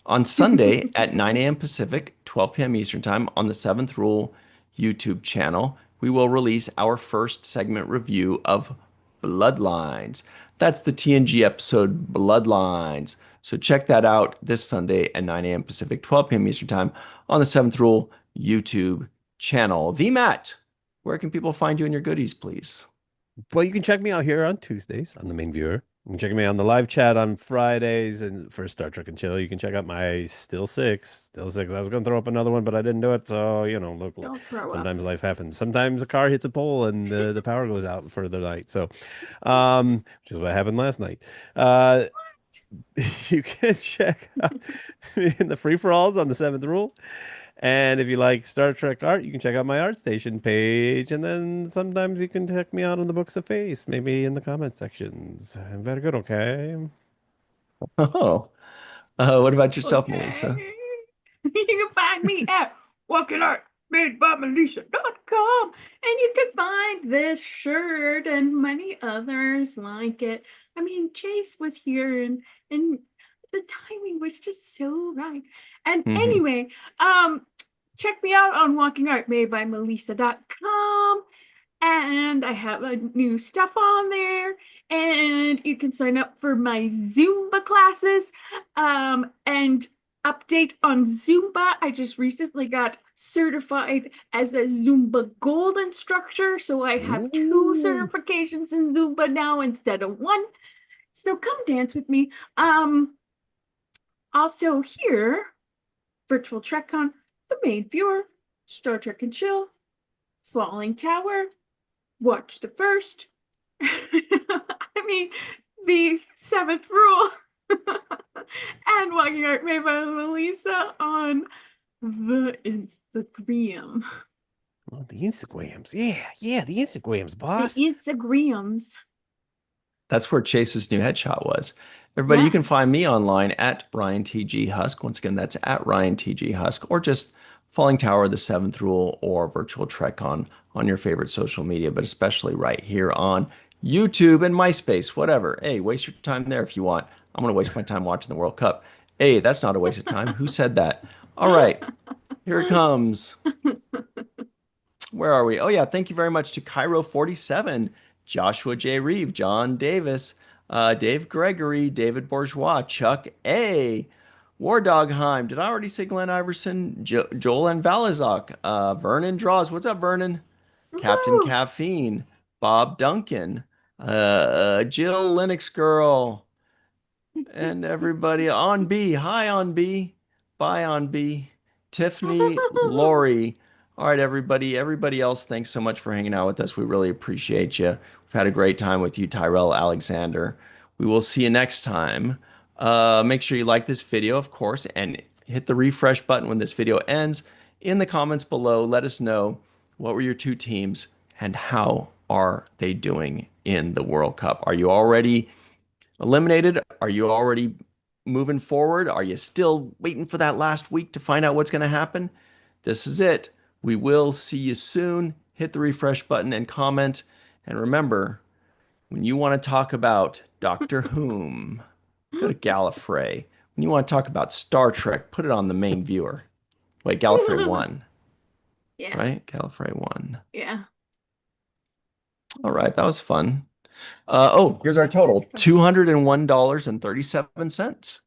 On Sunday at 9 a.m. Pacific, 12 p.m. Eastern Time on the Seventh Rule YouTube channel, we will release our first segment review of Bloodlines. That's the TNG episode Bloodlines. So check that out this Sunday at 9 a.m. Pacific, 12 p.m. Eastern Time on the Seventh Rule YouTube channel. The Matt, where can people find you and your goodies, please? Well, you can check me out here on Tuesdays on the main viewer. You can check me on the live chat on Fridays and for Star Trek and Chill. You can check out my Still Six. I was going to throw up another one, but I didn't do it. So, look, Don't throw up. sometimes life happens. Sometimes a car hits a pole and the power goes out for the night. So, which is what happened last night. You can check out in the free for alls on the Seventh Rule. And if you like Star Trek art, you can check out my art station page. And then sometimes you can check me out on the Books of Face, maybe in the comment sections. Very good, okay? Oh, what about yourself, Melissa? Okay. You can find me at walkingartmadebymelissa.com and you can find this shirt and many others like it. I mean, Chase was here and the timing was just so right. And Mhm. anyway, check me out on walkingartmadebymelissa.com. And I have a new stuff on there, and you can sign up for my Zumba classes. And update on Zumba. I just recently got certified as a Zumba Gold instructor, so I have 2 certifications in Zumba now instead of 1. So come dance with me. Also here, Virtual TrekCon, the main viewer, Star Trek and Chill, Falling Tower, Watch the First. I mean, the 7th rule. And Walking Art Made by Melissa on the Instagram. Oh, the Instagrams. Yeah, the Instagrams, The boss. Instagrams. That's where Chase's new headshot was. Everybody, you can find Yes. me online at Ryan TG Husk. Once again, that's at Ryan TG Husk, or just Falling Tower, the Seventh Rule, or Virtual Trek on your favorite social media, but especially right here on YouTube and MySpace, whatever. Hey, waste your time there if you want. I'm going to waste my time watching the World Cup. Hey, that's not a waste of time. Who said that? All right, here it comes. Where are we? Oh, yeah. Thank you very much to Cairo47, Joshua J. Reeve, John Davis, Dave Gregory, David Bourgeois, Chuck A., War Dogheim. Did I already say Glenn Iverson? Joel and Valazok, Vernon Draws. What's up, Vernon? Captain Woo! Caffeine, Bob Duncan, Jill Linux Girl, and everybody on B. Hi on B. Bye on B. Tiffany, Lori. All right, everybody. Everybody else, thanks so much for hanging out with us. We really appreciate you. We've had a great time with you, Tyrell Alexander. We will see you next time. Make sure you like this video, of course, and hit the refresh button when this video ends. In the comments below, let us know what were your 2 teams and how are they doing in the World Cup. Are you already eliminated? Are you already moving forward? Are you still waiting for that last week to find out what's going to happen? This is it. We will see you soon. Hit the refresh button and comment. And remember, when you want to talk about Doctor Whom, go to Gallifrey. When you want to talk about Star Trek, put it on the main viewer. Wait, Gallifrey 1, Yeah. right? Gallifrey 1. Yeah. All right, that was fun. Oh, here's our total, $201.37.